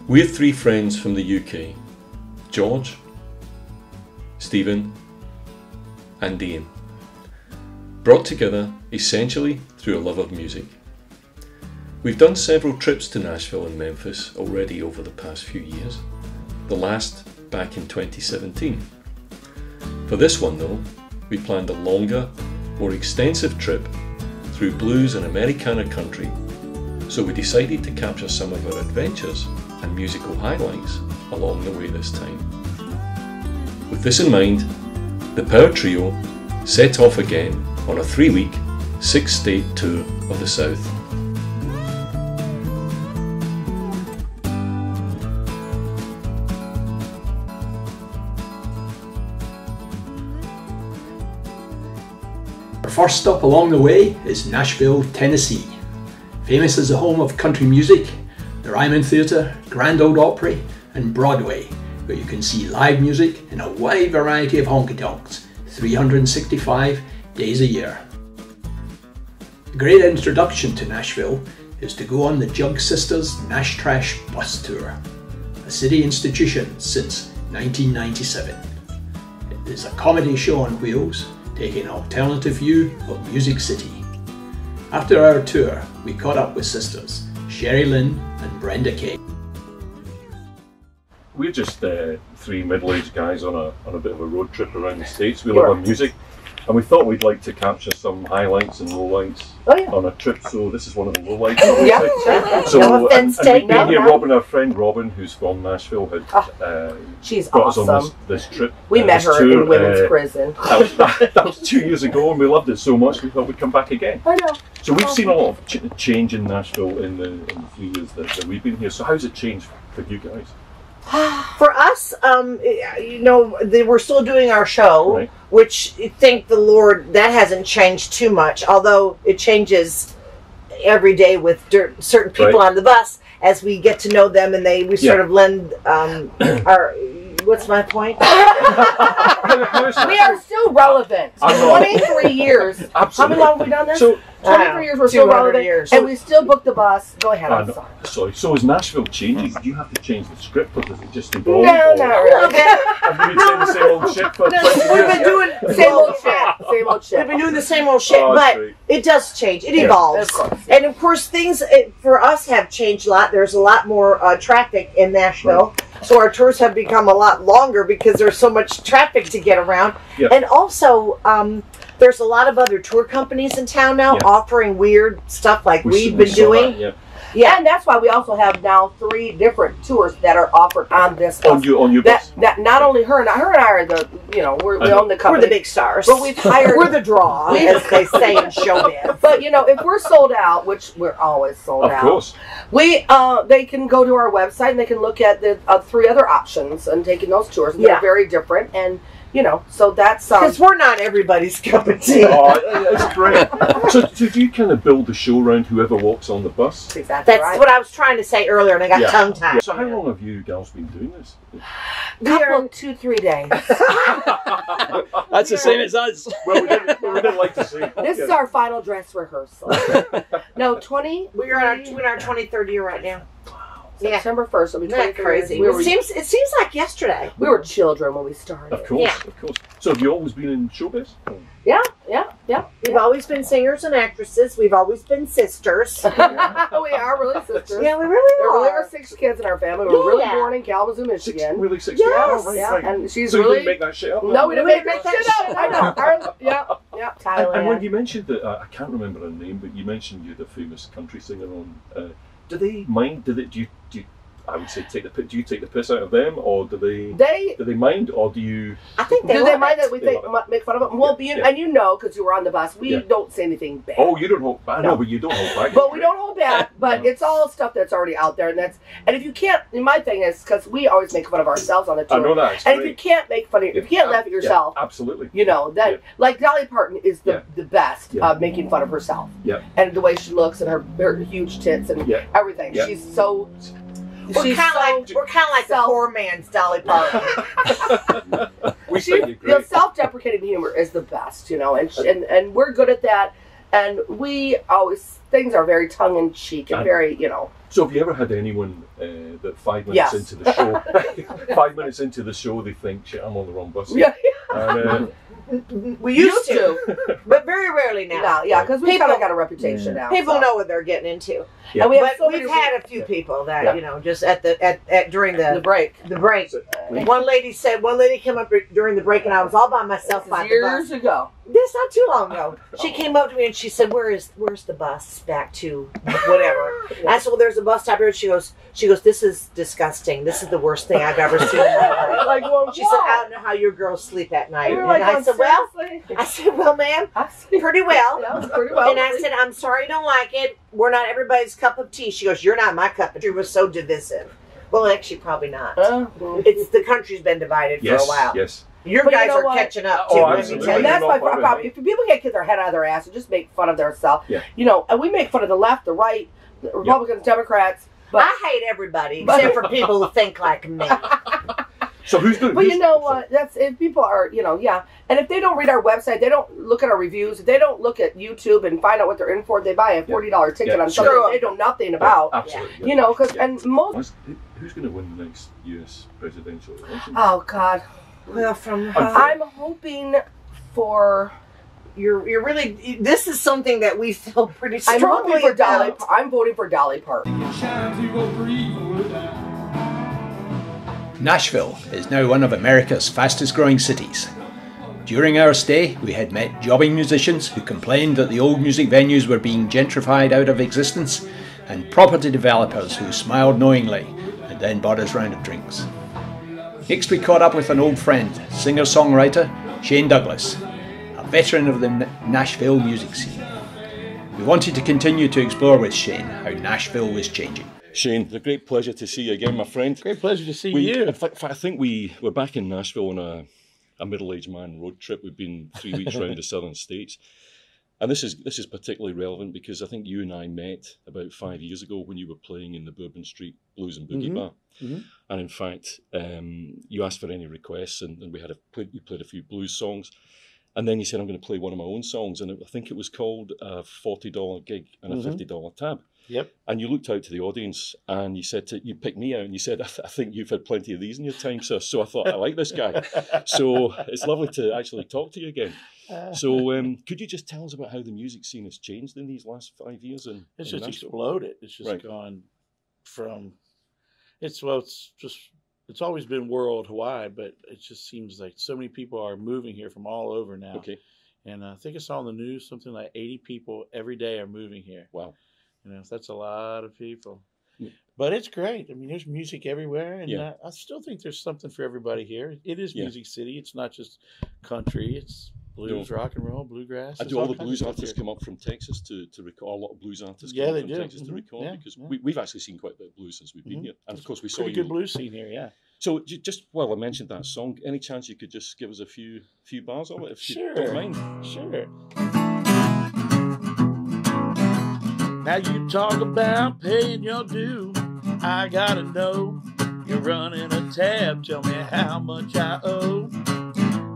We're three friends from the UK, George, Stephen and Ian, brought together essentially through a love of music. We've done several trips to Nashville and Memphis already over the past few years, the last back in 2017. For this one though, we planned a longer, more extensive trip through blues and Americana country, so we decided to capture some of our adventures and musical highlights along the way this time. With this in mind, the Power Trio set off again on a 3-week, 6-state tour of the South. Our first stop along the way is Nashville, Tennessee. Famous as the home of country music, the Ryman Theatre, Grand Ole Opry and Broadway, where you can see live music in a wide variety of honky-tonks, 365 days a year. A great introduction to Nashville is to go on the Jug Sisters Nash Trash bus tour, a city institution since 1997. It is a comedy show on wheels, taking an alternative view of Music City. After our tour, we caught up with sisters Sherry Lynn and Brenda Kay. We're just three middle-aged guys on a bit of a road trip around the States. We love our music, and we thought we'd like to capture some highlights and lowlights on a trip. So this is one of the lowlights. So and we've been here. Robin, our friend Robin, who's from Nashville, had she's got awesome. us on this trip. We met her tour, in women's prison. That was 2 years ago, and we loved it so much we thought we'd come back again. I know. So we've seen a lot of change in Nashville in the 3 years that we've been here. So how's it changed for you guys? For us, you know, we're still doing our show, right, which, thank the Lord, that hasn't changed too much, although it changes every day with certain people on the bus as we get to know them, and we sort of lend our... What's my point? We are still relevant. 23 years. Absolutely. How long have we done this? So 23 years, we're still relevant. Years. And we still book the bus. Go ahead, I'm sorry. So is Nashville changing? Do you have to change the script, or does it just evolve? No, not really. Have you been saying the same old shit for 20 years? We've been doing same old shit. Same old shit. We've been doing the same old shit, but it does change. It evolves. And of course, things for us have changed a lot. There's a lot more traffic in Nashville. Right. So our tours have become a lot longer because there's so much traffic to get around. Yep. And also, there's a lot of other tour companies in town now offering weird stuff like we've been doing. Yeah, and that's why we also have now 3 different tours that are offered on this bus. On your bus. That not only her and I are the, you know, we own the company. We're the big stars. But we've hired... We're the draw, as they say in showbiz. But, you know, if we're sold out, which we're always sold out. Of course. They can go to our website and they can look at the 3 other options and taking those tours. And they're very different. And, you know, so that's... Because we're not everybody's cup of tea. Oh, that's great. So do you kind of build the show around whoever walks on the bus? Exactly. That's what I was trying to say earlier, and I got tongue-tied. So how long have you gals been doing this? Couple 2-3 days. That's the same as us. Well, we didn't like to see. This is our final dress rehearsal. No, 20. We're in our 23rd year right now. September 1st will be 23 crazy. years. It seems like yesterday. We were children when we started. Of course, of course. So have you always been in showbiz? Yeah. We've always been singers and actresses. We've always been sisters. We are really sisters. Yeah, we really There are. really are 6 kids in our family. We were really born in Kalamazoo, Michigan. Really 6 Yes. right. And she's so really... you didn't make that shit up? No, we didn't make that shit up. I know. Yeah. Thailand. And when you mentioned that, I can't remember her name, but you mentioned you're the famous country singer on... do they mind? Do you I would say do you take the piss out of them, or do they mind, or do you? I think do they mind that we make fun of them? Well, and you know, because you were on the bus, we don't say anything bad. Oh, you don't hold back. No, but you don't hold back. But we don't hold back. But it's all stuff that's already out there, and if you can't, my thing is because we always make fun of ourselves on the tour. I know that. And if you can't make fun of, if you can't laugh at yourself, absolutely. You know that, like Dolly Parton is the best of making fun of herself. Yeah. And the way she looks and her huge tits and everything. Yeah. She's so. We're kind of like the poor man's Dolly Parton. Self-deprecating humor is the best, you know, and we're good at that. And we always things are very tongue in cheek and very, you know. So have you ever had anyone that 5 minutes into the show, 5 minutes into the show, they think, shit, I'm on the wrong bus? Yeah. And, we used to, but very rarely now. Yeah, because we kind of got a reputation now. People know what they're getting into. Yeah. And we've had a few people that you know, just at during the break. One lady came up during the break, and I was all by myself by the bus. Years ago. This not too long ago. She came up to me and she said, "Where's the bus back to whatever?" I said, "Well, there's a bus stop here." She goes, "This is disgusting. This is the worst thing I've ever seen in my life." Like, well, she said, "I don't know how your girls sleep at night." And like, I said, "Well, ma'am, pretty well." Yeah, pretty well. And I said, "I'm sorry you don't like it. We're not everybody's cup of tea." She goes, "You're not my cup of tea." It was so divisive. Well, actually, probably not. It's the country's been divided for a while. Yes. Your guys are catching up too. Oh, let me absolutely. tell you. And that's my problem. If people can't get their head out of their ass and just make fun of themselves, you know, and we make fun of the left, the right, the Republicans, Democrats. But I hate everybody except for people who think like me. So who's doing? But you know what? That's if people are, you know, and if they don't read our website, they don't look at our reviews, if they don't look at YouTube and find out what they're in for, they buy a $40 ticket on something they know nothing about. Absolutely. You know, because and most. Who's going to win the next U.S. presidential election? Oh God. Well, I'm hoping for. You're really. This is something that we feel pretty strongly I'm hoping for Dolly. about. I'm voting for Dolly Parton. Nashville is now one of America's fastest growing cities. During our stay, we had met jobbing musicians who complained that the old music venues were being gentrified out of existence, and property developers who smiled knowingly and then bought us round of drinks. Next we caught up with an old friend, singer-songwriter Shane Douglas, a veteran of the Nashville music scene. We wanted to continue to explore with Shane how Nashville was changing. Shane, it's a great pleasure to see you again, my friend. Great pleasure to see you. In fact, I think we're back in Nashville on a middle-aged man road trip. We've been 3 weeks around the southern states. And this is particularly relevant because I think you and I met about 5 years ago when you were playing in the Bourbon Street Blues and Boogie Bar. Mm-hmm. And in fact, you asked for any requests, and you played a few blues songs. And then you said, I'm going to play one of my own songs. And I think it was called a $40 gig and a $50 tab. Yep. And you looked out to the audience and you said, you picked me out and you said, I think you've had plenty of these in your time, sir. So I thought, I like this guy. So it's lovely to actually talk to you again. So could you just tell us about how the music scene has changed in these last 5 years? It's just exploded. It's just gone from, it's always been worldwide, but it just seems like so many people are moving here from all over now. Okay. And I think I saw on the news something like 80 people every day are moving here. Wow. You know, that's a lot of people. Yeah. But it's great. I mean, there's music everywhere, and I still think there's something for everybody here. It is Music City. It's not just country. It's blues, rock and roll, bluegrass. Do all the blues artists come up from Texas to record? A lot of blues artists come up from Texas to record? Because we've actually seen quite a bit of blues since we've been here. And of course, we saw pretty good blues scene here, yeah. So just while I mentioned that song, any chance you could just give us a few bars of it, if you don't mind? Sure. Now you talk about paying your due. I gotta know you're running a tab. Tell me how much I owe.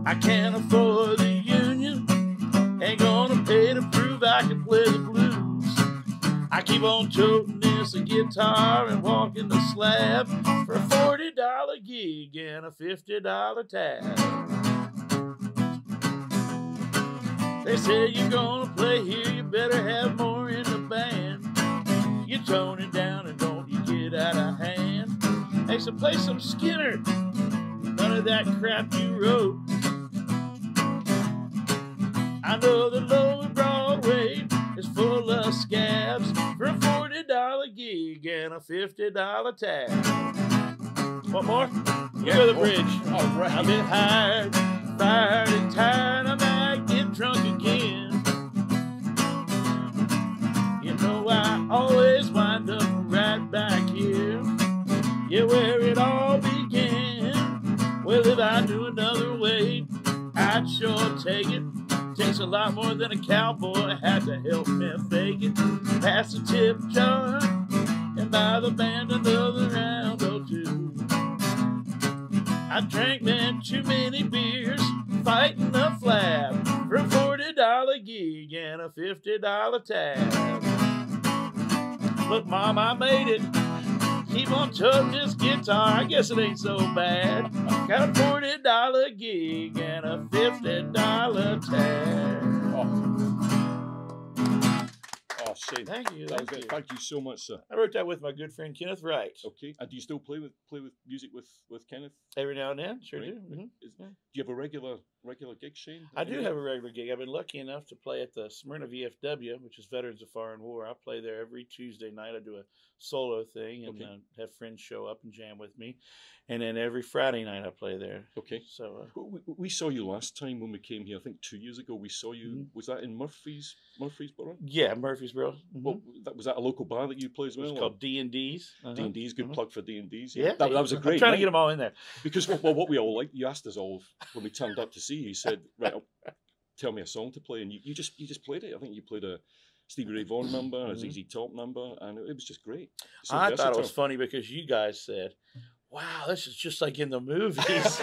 I can't afford the union. Ain't gonna pay to prove I can play the blues. I keep on toting this guitar and walking the slab for a $40 gig and a $50 tab. They say you're gonna play here, you better have more in the band. You tone it down and don't you get out of hand. Hey, so play some Skinner, none of that crap you wrote. I know the lower Broadway is full of scabs for a $40 gig and a $50 tab. What more? You go to the bridge. All right. I've been hired, fired, and tired. I might get drunk again. You know I always wind up right back here. Yeah, where it all began. Well, if I knew another way, I'd sure take it. Takes a lot more than a cowboy had to help me fake it. Pass the tip jar and buy the band another round or two. I drank man too many beers, fighting the flab for a $40 gig and a $50 tab. Look, Mom, I made it. Keep on chugging this guitar. I guess it ain't so bad. Got a $40 gig and a $50 tag. Oh, Shane. Thank you. Thank you so much, sir. I wrote that with my good friend Kenneth Wright. Okay. And do you still play with music with Kenneth? Every now and then, sure Right. do. Mm-hmm. Do you have a regular gig, Shane? I do have a regular gig. I've been lucky enough to play at the Smyrna VFW, which is Veterans of Foreign War. I play there every Tuesday night. I do a solo thing and have friends show up and jam with me. And then every Friday night I play there. Okay. So we saw you last time when we came here. I think 2 years ago. We saw you. Mm-hmm. Was that in Murfreesboro? Yeah, Murfreesboro. Mm-hmm. Well, was that a local bar that you play as well? It's called D&D's. D&D's. Good plug for D&D's. Yeah, that was a great. I'm trying night. to get them all in there Because what we all like. You asked us all when we turned up to see you. You said, "Right, tell me a song to play," and you just played it. I think you played a Stevie Ray Vaughan number, a ZZ Top number, and it was just great. So I thought it was funny because you guys said, "Wow, this is just like in the movies."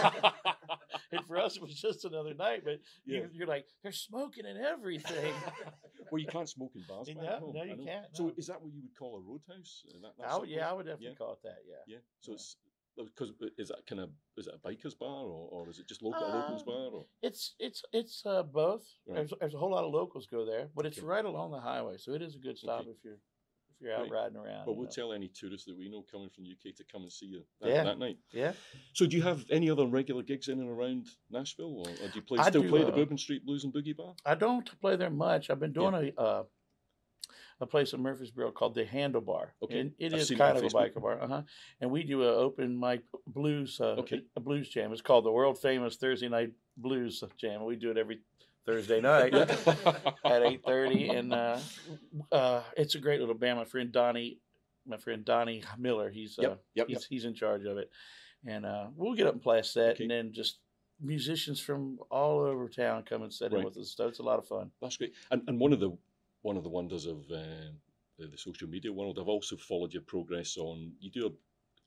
And for us, it was just another night. But you're like, "There's smoking and everything." Well, you can't smoke in bars. No, you can't. No. So is that what you would call a roadhouse? I would definitely call it that. Yeah. Yeah. So it's. Because is it a biker's bar or is it just locals bar? Or? It's both. Right. There's a whole lot of locals go there, but it's right along the highway, so it is a good stop if you're out riding around. But we'll tell any tourists that we know coming from the UK to come and see you that night. Yeah. So do you have any other regular gigs in and around Nashville, or do you still play the Bourbon Street Blues and Boogie Bar? I don't play there much. I've been doing a place in Murfreesboro called the Handlebar. Okay. And it is kind of a biker bar. And we do an open mic blues, a blues jam. It's called the world famous Thursday Night Blues Jam. We do it every Thursday night at 8:30. And it's a great little band. My friend Donnie Miller, he's in charge of it. And we'll get up and play a set, and then just musicians from all over town come and sit in with us. So it's a lot of fun. That's great. And one of the wonders of the social media world, I've also followed your progress on. You do a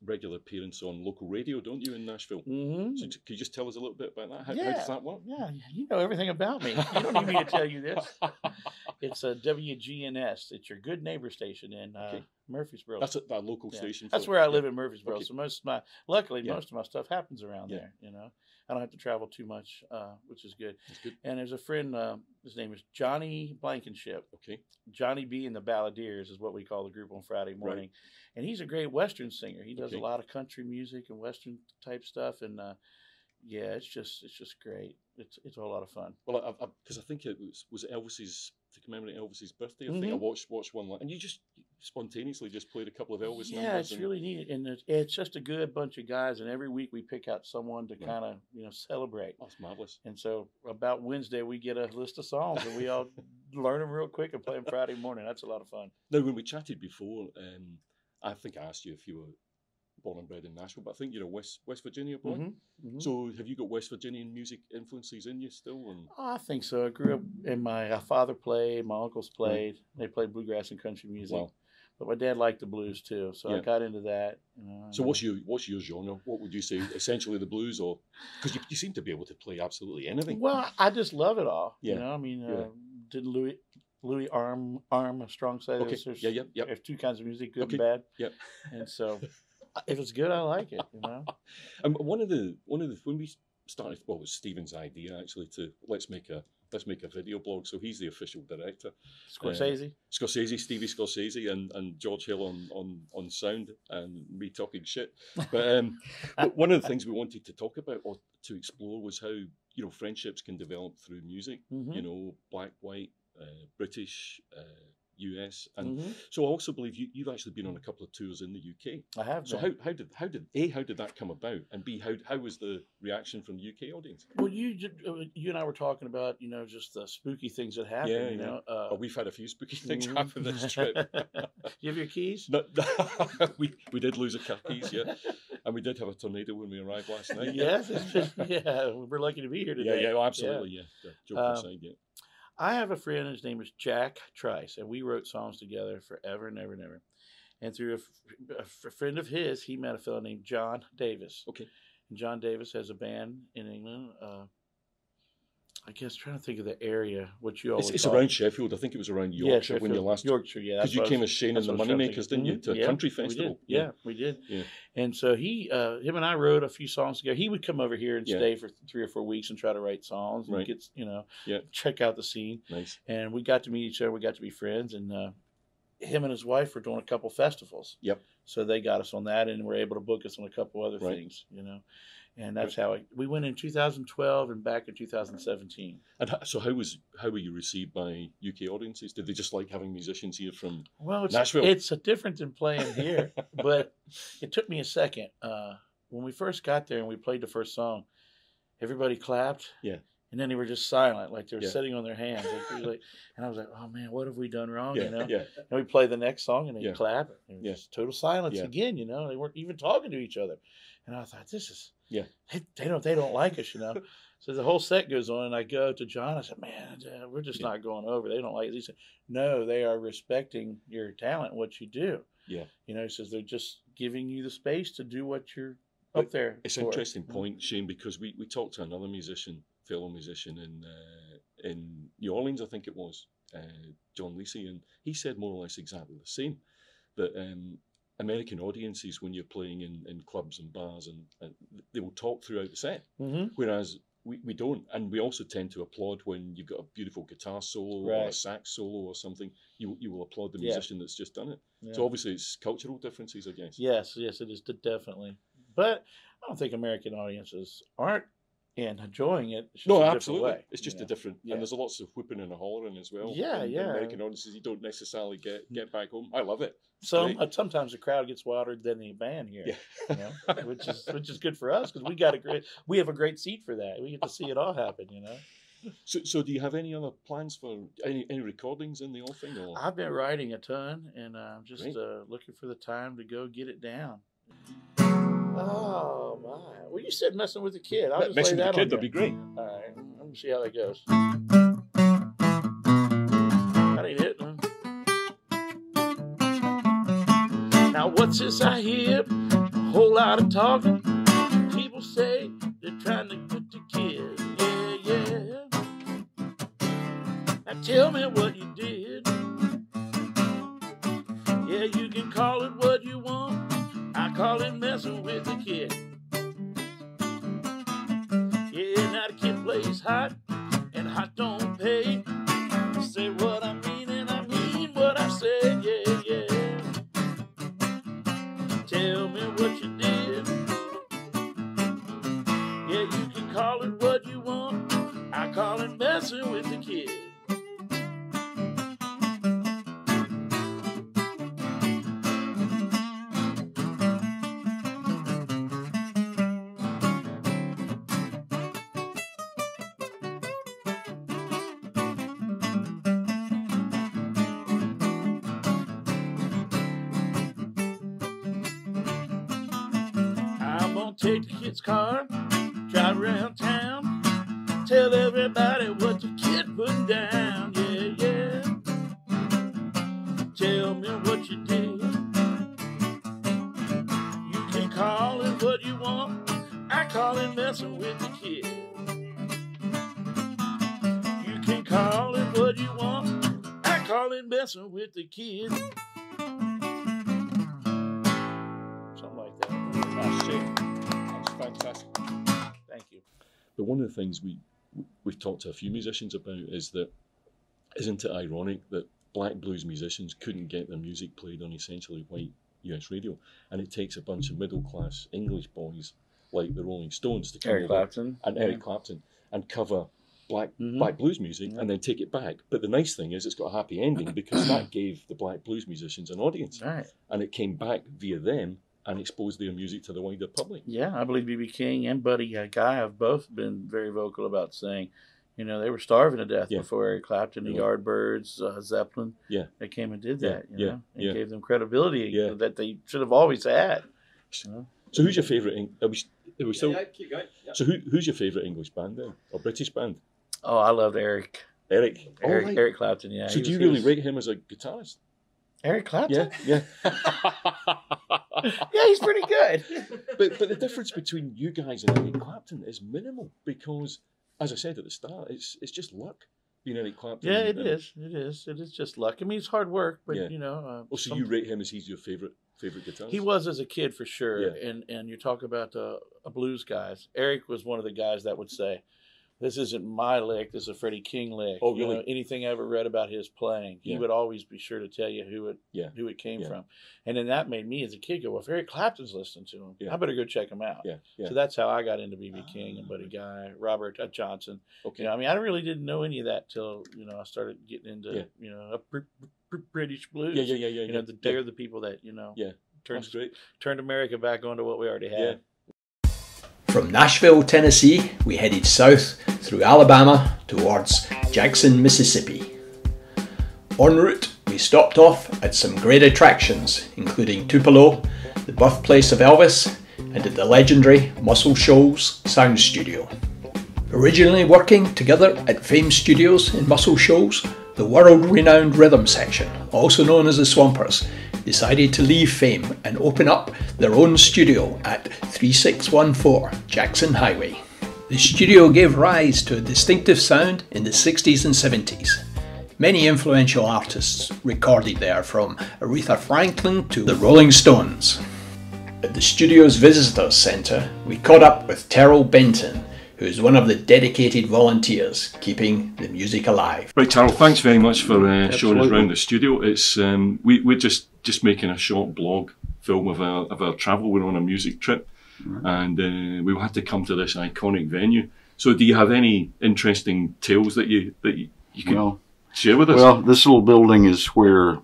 regular appearance on local radio, don't you, in Nashville? Mm-hmm. So could you just tell us a little bit about that? How does that work? Yeah, you know everything about me. You don't need me to tell you this. It's a WGNS. It's your good neighbor station in Murfreesboro. That's that local station. That's where I live in Murfreesboro. So most of my stuff happens around there. You know, I don't have to travel too much, which is good. That's good. And there's a friend. His name is Johnny Blankenship. Okay. Johnny B and the Balladeers is what we call the group on Friday morning, and he's a great Western singer. He does a lot of country music and Western type stuff, and it's just great. It's a whole lot of fun. Well, because I think it was Elvis's, to commemorate Elvis's birthday. I think I watched one, and you just spontaneously just played a couple of Elvis numbers. Yeah, it's really neat, and it's just a good bunch of guys. And every week we pick out someone to kind of celebrate. That's marvelous. And so about Wednesday we get a list of songs, and we all learn them real quick and play them Friday morning. That's a lot of fun. Now, when we chatted before, I think I asked you if you were born and bred in Nashville, but I think you're a West Virginia boy. Mm-hmm. Mm-hmm. So have you got West Virginian music influences in you still? And... I think so. I grew up, and my father played, my uncles played. They played bluegrass and country music. Wow. But my dad liked the blues too, so I got into that. So what's your genre? What would you say? Essentially the blues, or because you seem to be able to play absolutely anything. Well, I just love it all. Yeah. I mean, did Louis Armstrong say there's two kinds of music, good and bad. Yep. And so if it's good, I like it. And one of the when we started, it was Stephen's idea actually to let's make a video blog. So he's the official director. Stevie Scorsese, and George Hill on sound, and me talking shit. But one of the things we wanted to talk about or to explore was how friendships can develop through music. Mm-hmm. Black, white, British, US, and so I also believe you've actually been on a couple of tours in the UK. I have. So how did that come about, and B, how was the reaction from the UK audience? Well, you and I were talking about just the spooky things that happen. Well, we've had a few spooky things happen this trip. You have your keys? No, we did lose our keys, and we did have a tornado when we arrived last night. Yes, we're lucky to be here today. Yeah, absolutely, Joke aside, I have a friend, his name is Jack Trice, and we wrote songs together forever and ever and ever. And through a friend of his, he met a fellow named John Davis. Okay. And John Davis has a band in England. guess trying to think of the area. What you always it's around Sheffield. I think it was around Yorkshire when you last Yorkshire. Yeah, because you came as Shane and the Moneymakers, didn't you, to a country festival? We did. Yeah. And so him and I wrote a few songs together. He would come over here and stay for 3 or 4 weeks and try to write songs and get check out the scene. Nice. And we got to meet each other. We got to be friends. And him and his wife were doing a couple festivals. Yep. So they got us on that and were able to book us on a couple other things. And that's how we went in 2012 and back in 2017. And so how were you received by UK audiences? Did they just like having musicians here from it's, Nashville? It's a different than playing here, but it took me a second. When we first got there and we played the first song, everybody clapped. Yeah. And then they were just silent, like they were sitting on their hands. And I was like, oh, man, what have we done wrong, Yeah. And we play the next song, and they clap. And just total silence Yeah. again, They weren't even talking to each other. And I thought, this is they don't like us, So the whole set goes on, and I go to John. I said, man, we're just not going over. They don't like it. He said, no, they are respecting your talent, what you do. Yeah. He says they're just giving you the space to do what you're up there. It's an interesting point, Shane, because we talked to another fellow musician in New Orleans, I think it was, John Lacey, and he said more or less exactly the same, that American audiences, when you're playing in clubs and bars, and they will talk throughout the set, whereas we don't. And we also tend to applaud when you've got a beautiful guitar solo or a sax solo or something. You will applaud the musician that's just done it. Yeah. So obviously it's cultural differences, I guess. Yes, it is definitely. But I don't think American audiences aren't enjoying it. It's just absolutely. Way, it's just a different, and there's lots of whooping and hollering as well. Yeah, in American audiences, you don't necessarily get back home. I love it. Sometimes the crowd gets wilder than the band here, which is good for us because we have a great seat for that. We get to see it all happen, So do you have any other plans for any recordings in the offing? Or? I've been writing a ton, and I'm just looking for the time to go get it down. Oh my! Well, you said messing with the kid. I'll just messing lay with that the kid, on that'd be great. All right, let me see how that goes. That ain't it. Now what's this I hear? A whole lot of talking. People say they're trying to get the kid. Yeah. Now tell me what you did. Yeah, you can call it what you want. I call it messing with the kid. Yeah, now the kid plays hot, and hot don't pay. Say what I mean, and I mean what I say, yeah. Tell me what you did. Yeah, you can call it what you want. I call it messing with the kid. Take the kid's car, drive around town, tell everybody what the kid put down, yeah. Tell me what you did. You can call it what you want. I call it messing with the kid. You can call it what you want. I call it messing with the kid. Something like that. That's it. Fantastic. Thank you. But one of the things we've talked to a few musicians about is that, isn't it ironic that black blues musicians couldn't get their music played on essentially white US radio, and it takes a bunch of middle class English boys like the Rolling Stones to come Eric Clapton and cover black blues music and then take it back. But the nice thing is it's got a happy ending because that gave the black blues musicians an audience, and it came back via them and exposed their music to the wider public. Yeah, I believe B.B. King and Buddy Guy have both been very vocal about saying, they were starving to death before Eric Clapton, the Yardbirds, Zeppelin. Yeah, they came and did that. And gave them credibility that they should have always had. So, who's your favourite? Keep going. Yeah. So, who's your favourite English band then, or British band? Oh, I loved Eric. Eric Clapton. Yeah. So, do you really rate him as a guitarist? Eric Clapton? Yeah. Yeah, he's pretty good. But the difference between you guys and Eric Clapton is minimal because as I said at the start, it's just luck. You know, like Clapton. Yeah, it is. It is just luck. I mean, it's hard work, but Yeah. you know. So you rate him as he's your favorite guitarist? He was as a kid for sure. Yeah. And you talk about a blues guys. Eric was one of the guys that would say, "This isn't my lick. This is a Freddie King lick." Oh, really? You know, anything I ever read about his playing, he Yeah. would always be sure to tell you who it came from. And then that made me as a kid go, "Well, if Eric Clapton's listening to him, I better go check him out." Yeah. So that's how I got into B.B. King and Buddy Guy, Robert Johnson. Okay. You know, I mean, I really didn't know any of that till I started getting into British blues. Yeah. You know, they're the people that turned America back onto what we already had. Yeah. From Nashville, Tennessee, we headed south through Alabama towards Jackson, Mississippi. En route, we stopped off at some great attractions, including Tupelo, the birthplace of Elvis, and at the legendary Muscle Shoals Sound Studio. Originally working together at Fame Studios in Muscle Shoals, the world-renowned rhythm section, also known as the Swampers, decided to leave Fame and open up their own studio at 3614 Jackson Highway. The studio gave rise to a distinctive sound in the 60s and 70s. Many influential artists recorded there, from Aretha Franklin to the Rolling Stones. At the studio's visitors centre, we caught up with Terrell Benton, who is one of the dedicated volunteers keeping the music alive. Right, Terrell, thanks very much for showing us around the studio. It's we're just making a short blog film of our travel. We're on a music trip, and we had to come to this iconic venue. So, do you have any interesting tales that you can share with us? Well, this little building is where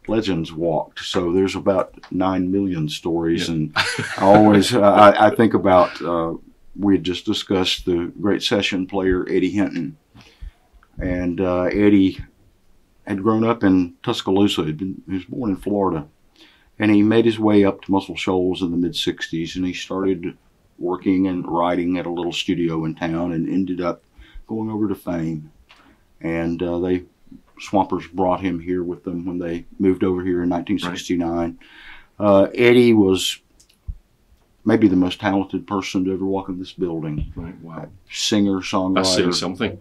legends walked. So there's about 9 million stories, and I think about. We had just discussed the great session player Eddie Hinton, and Eddie had grown up in Tuscaloosa. He was born in Florida, and he made his way up to Muscle Shoals in the mid-'60s, and he started working and writing at a little studio in town, and ended up going over to Fame. And Swampers brought him here with them when they moved over here in 1969. Right. Eddie was maybe the most talented person to ever walk in this building. Right, wow. Singer, songwriter. That's saying something.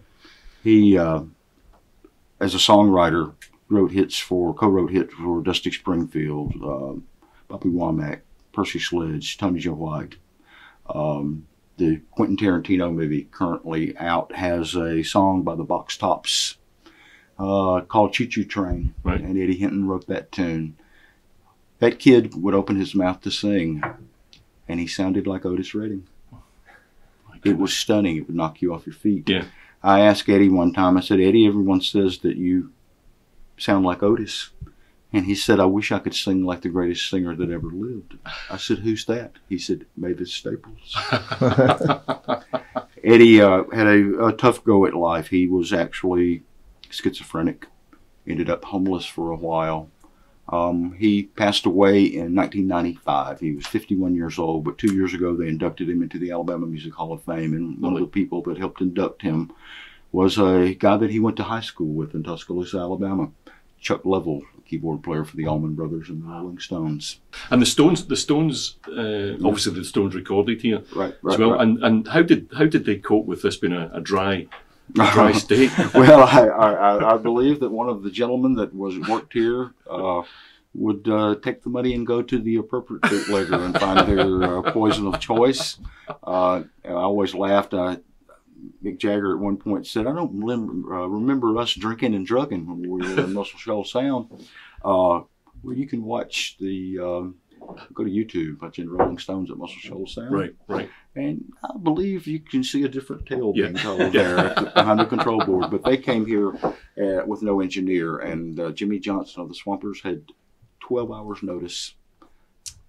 He, as a songwriter, co-wrote hits for Dusty Springfield, Bobby Womack, Percy Sledge, Tony Joe White. The Quentin Tarantino movie currently out has a song by the Box Tops called Choo Choo Train, right. And Eddie Hinton wrote that tune. That kid would open his mouth to sing, and he sounded like Otis Redding. It was stunning. It would knock you off your feet. Yeah. I asked Eddie one time, I said, Eddie, everyone says that you sound like Otis. And he said, I wish I could sing like the greatest singer that ever lived. I said, who's that? He said, Mavis Staples. Eddie had a tough go at life. He was actually schizophrenic, ended up homeless for a while. He passed away in 1995. He was 51 years old, but 2 years ago they inducted him into the Alabama Music Hall of Fame, and one of the people that helped induct him was a guy that he went to high school with in Tuscaloosa, Alabama, Chuck Leavell, keyboard player for the Allman Brothers and the Rolling Stones. And the Stones, obviously the Stones recorded here, right, as well. Right. And how did they cope with this being a dry state? Well, I believe that one of the gentlemen that worked here would take the money and go to the appropriate bootlegger and find their poison of choice. I always laughed. Mick Jagger at one point said, I don't remember us drinking and drugging when we were in Muscle Shoals Sound. Well, you can watch go to YouTube, watching Rolling Stones at Muscle Shoals Sound. Right. And I believe you can see a different tale being told there behind the control board. But they came here with no engineer, and Jimmy Johnson of the Swampers had 12 hours notice.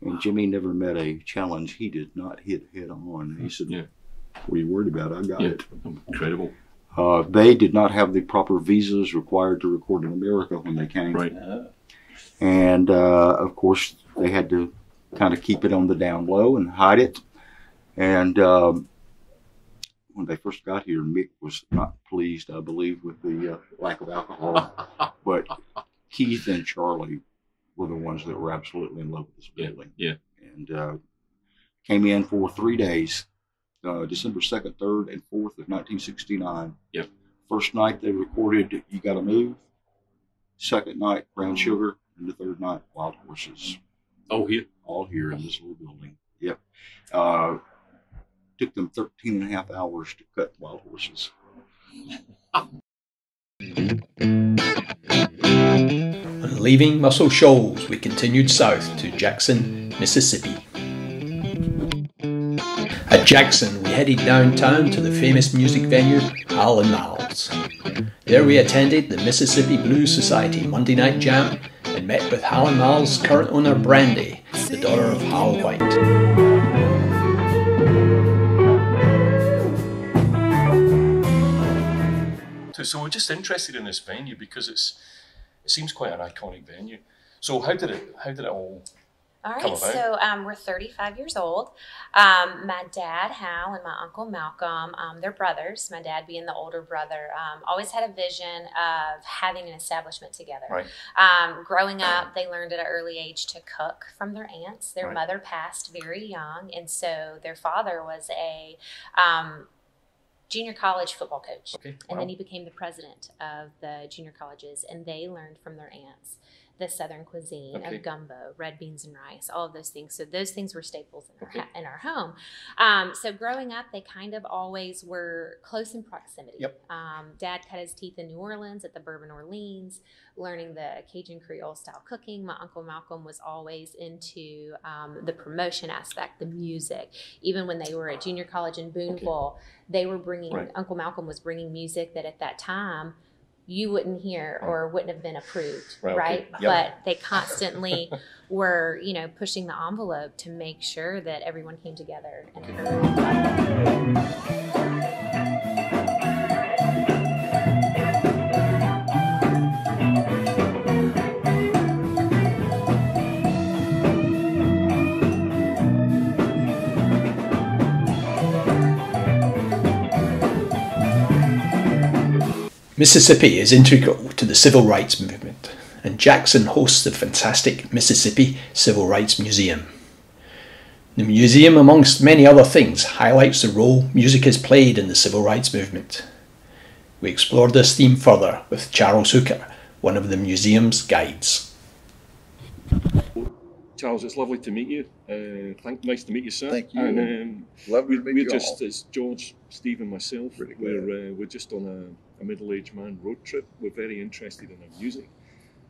And Jimmy never met a challenge he did not hit head on. He said, what are you worried about? I got it. Incredible. They did not have the proper visas required to record in America when they came. Right. And, of course, they had to kind of keep it on the down low and hide it. And when they first got here, Mick was not pleased, I believe, with the lack of alcohol. But Keith and Charlie were the ones that were absolutely in love with this building. Yeah. And came in for 3 days. December 2nd, 3rd, and 4th of 1969. Yep. First night they recorded You Gotta Move. Second night, Brown Sugar. And the third night, Wild Horses. Oh, here? All here in this little building. Yep. Took them 13 and a half hours to cut Wild Horses. On leaving Muscle Shoals, we continued south to Jackson, Mississippi. At Jackson, we headed downtown to the famous music venue, Hal and Mal's. There we attended the Mississippi Blues Society Monday Night Jam and met with Hal and Mal's current owner, Brandy, the daughter of Hal White. So we're just interested in this venue because it seems quite an iconic venue. So how did it all come about? So we're 35 years old. My dad, Hal, and my uncle Malcolm, they're brothers. My dad being the older brother, always had a vision of having an establishment together. Right. Growing up, they learned at an early age to cook from their aunts. Their Right. mother passed very young, and so their father was a junior college football coach. Okay. And Wow. then he became the president of the junior colleges, and they learned from their aunts the Southern cuisine Okay. of gumbo, red beans and rice, all of those things. So those things were staples in Okay. in our home. So growing up, they kind of always were close in proximity. Yep. Dad cut his teeth in New Orleans at the Bourbon Orleans, learning the Cajun Creole style cooking. My Uncle Malcolm was always into the promotion aspect, the music. Even when they were at junior college in Booneville, they were bringing, Right. Uncle Malcolm was bringing music that at that time you wouldn't hear or wouldn't have been approved, Right, okay. right? Yep. But they constantly were, pushing the envelope to make sure that everyone came together and Mississippi is integral to the civil rights movement, and Jackson hosts the fantastic Mississippi Civil Rights Museum. The museum, amongst many other things, highlights the role music has played in the civil rights movement. We explored this theme further with Charles Hooker, one of the museum's guides. Charles, it's lovely to meet you. Nice to meet you, sir. Thank you. And Lovely to meet we're you just, all. it's George, Steve, and myself. Pretty glad. We're just on a middle-aged man road trip. We're very interested in our music,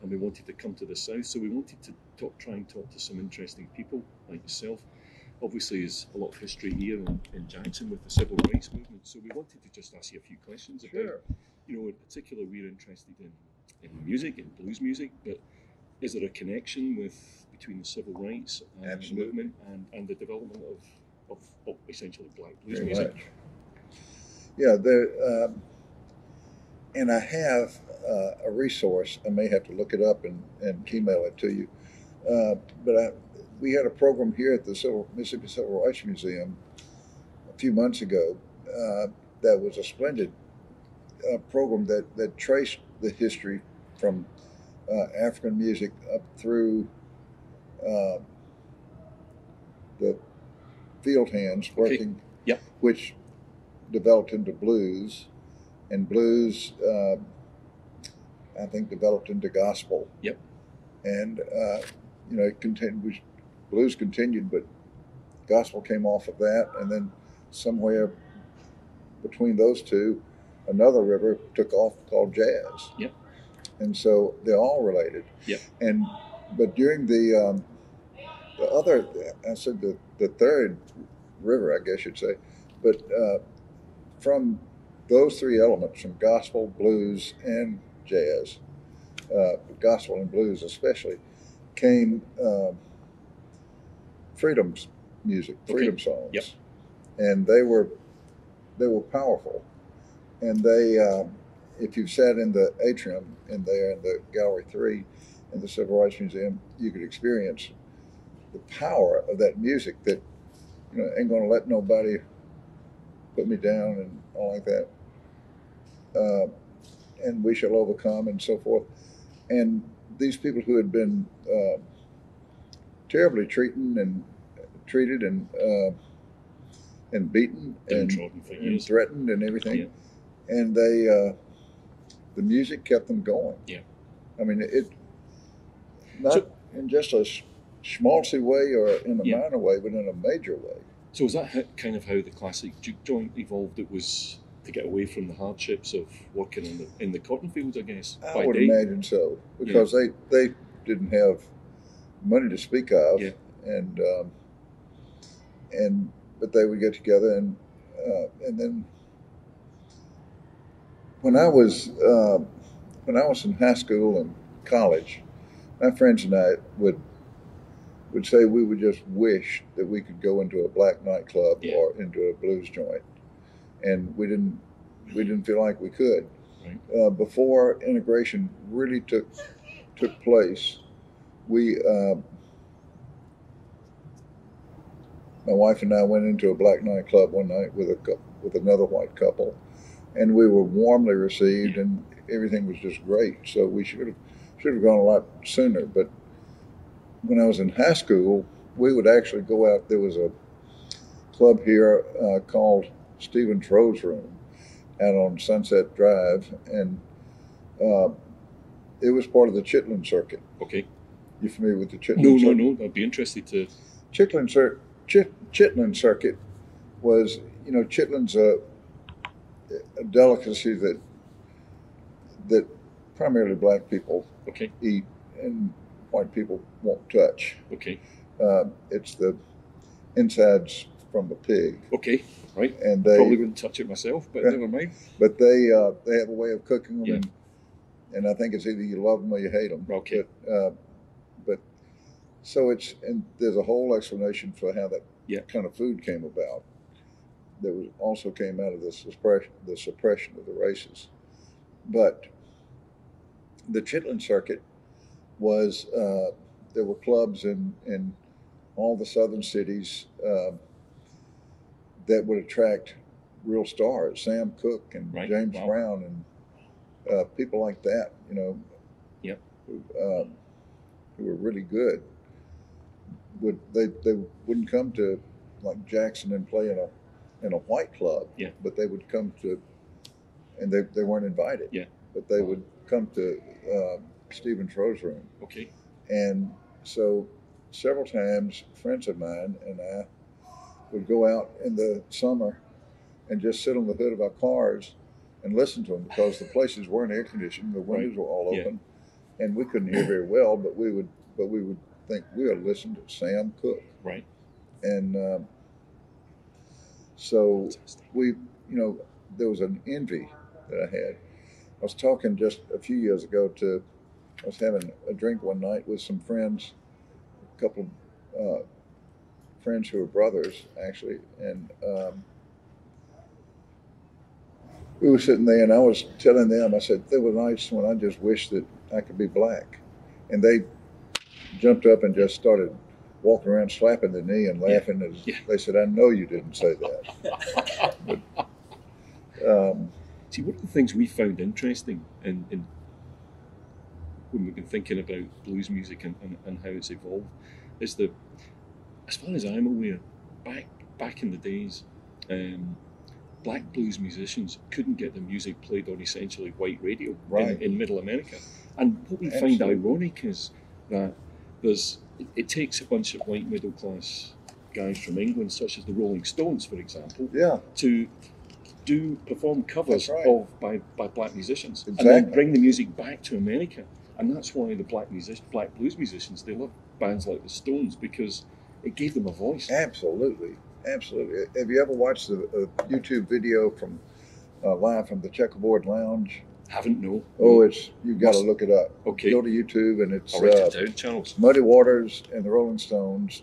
and we wanted to come to the south. So we wanted to try and talk to some interesting people like yourself. Obviously, there's a lot of history here in Jackson with the civil rights movement. So we wanted to just ask you a few questions about, in particular, we're interested in music, in blues music, but is there a connection between the civil rights movement and the development of essentially black blues Very music? much. Yeah, and I have a resource. I may have to look it up and email it to you. But we had a program here at the Mississippi Civil Rights Museum a few months ago that was a splendid program that traced the history from African music up through the field hands working, which developed into blues, and blues, I think, developed into gospel. Yep. And it continued. Blues continued, but gospel came off of that, and then somewhere between those two, another river took off called jazz. Yep. And so they're all related. Yep. But during the other, I said the third river, I guess you'd say, but from those three elements, from gospel, blues, and jazz, gospel and blues especially, came freedom music, freedom songs. Yep. And they were powerful. And they, if you've sat in the atrium in there in the Gallery 3 in the Civil Rights Museum, you could experience the power of that music that, ain't going to let nobody put me down and all like that. And we shall overcome and so forth. And these people who had been terribly treated and and beaten and threatened and everything. Yeah. And the music kept them going. Yeah. I mean, it not in just a schmaltzy way or in a minor way, but in a major way. So is that kind of how the classic juke joint evolved? It was to get away from the hardships of working in the cotton fields, I guess. I would imagine so, because they didn't have money to speak of, but they would get together and then when I was in high school and college, my friends and I would say we would just wish that we could go into a black nightclub or into a blues joint, and we didn't feel like we could. Right. Before integration really took place, my wife and I went into a black nightclub one night with another white couple, and we were warmly received, and everything was just great. So we should have gone a lot sooner. But when I was in high school, we would actually go out. There was a club here called Stephen's Rose Room out on Sunset Drive, and it was part of the Chitlin Circuit. Okay. You familiar with the Chitlin Circuit? No. I'd be interested to. Chitlin Circuit was, chitlin's a delicacy that primarily black people eat and white people won't touch. Okay. It's the insides from the pig. Okay, right. And they probably wouldn't touch it myself, but never mind. But they have a way of cooking them, and I think it's either you love them or you hate them. Okay. But so and there's a whole explanation for how that kind of food came about. That also came out of the suppression of the races. But the Chitlin Circuit was there were clubs in all the southern cities that would attract real stars, Sam Cooke and James Brown and people like that, who were really good. They wouldn't come to like Jackson and play in a white club, but they would come to, and they weren't invited, but they would come to Stephen's Rose Room. Okay. And so several times friends of mine and I would go out in the summer and just sit on the hood of our cars and listen to them, because the places weren't air conditioned, the windows were all open, and we couldn't hear very well, but we would think we ought to listen to Sam Cooke. Right. And so we, there was an envy that I had. I was talking just a few years ago I was having a drink one night with some friends, a couple of friends who were brothers, actually, and we were sitting there, and I was telling them, I said, there were nights when I just wished that I could be black. And they jumped up and just started walking around slapping their knee and laughing. As they said, I know you didn't say that. But, see, one of the things we found interesting in when we've been thinking about blues music and how it's evolved is that, as far as I'm aware, back in the days, black blues musicians couldn't get their music played on essentially white radio in Middle America. And what we find ironic is that it takes a bunch of white middle class guys from England, such as the Rolling Stones, for example, to perform covers by black musicians, and then bring the music back to America. And that's why the black blues musicians, they love bands like the Stones, because it gave them a voice. Absolutely. Have you ever watched a YouTube video from live from the Checkerboard Lounge? Haven't, no. Oh, you've got to look it up. Okay. Go to YouTube, and it's I'll write it down, Charles. Muddy Waters and the Rolling Stones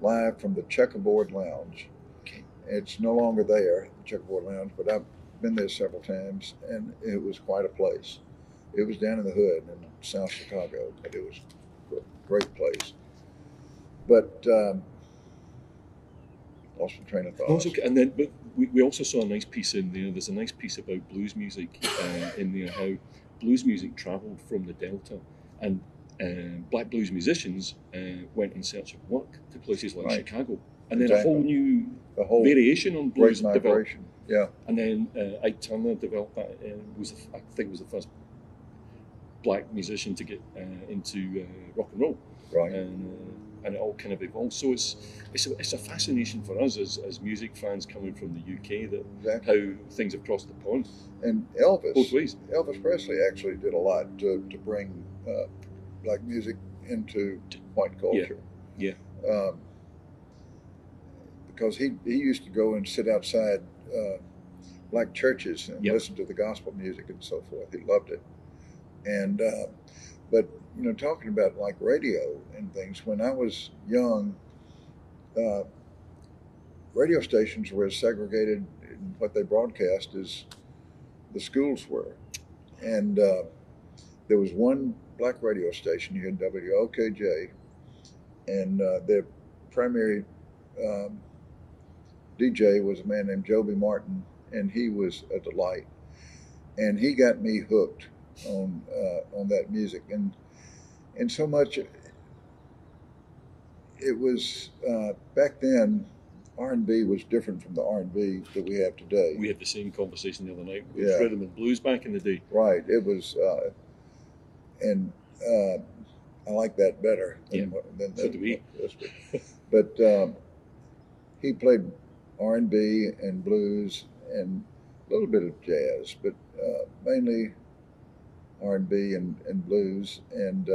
live from the Checkerboard Lounge. Okay. It's no longer there, the Checkerboard Lounge, but I've been there several times, and it was quite a place. It was down in the hood in South Chicago, but it was a great place. But lost my train of thought. Okay. And then, but we also saw a nice piece in there. There's a nice piece about blues music in there, how blues music travelled from the Delta, and black blues musicians went in search of work to places like Chicago, And then a whole new variation on blues developed. Yeah. And then Ike Turner developed that. I think was the first black musician to get into rock and roll. Right. And it all kind of evolved. So it's a fascination for us as music fans coming from the UK that how things have crossed the pond. And Elvis, both ways. Elvis Presley actually did a lot to bring black music into white culture. Yeah. Because he used to go and sit outside black churches and listen to the gospel music and so forth. He loved it. And but you know, talking about like radio and things, when I was young, radio stations were as segregated in what they broadcast as the schools were. And there was one black radio station here in WOKJ, and their primary DJ was a man named Joby Martin, and he was a delight. And he got me hooked on that music, and so much. It was back then. R&B was different from the R&B that we have today. We had the same conversation the other night. It was rhythm and blues back in the day. Right. It was, and I like that better. Than so do we. But he played R&B and blues and a little bit of jazz, but mainly R&B and blues. And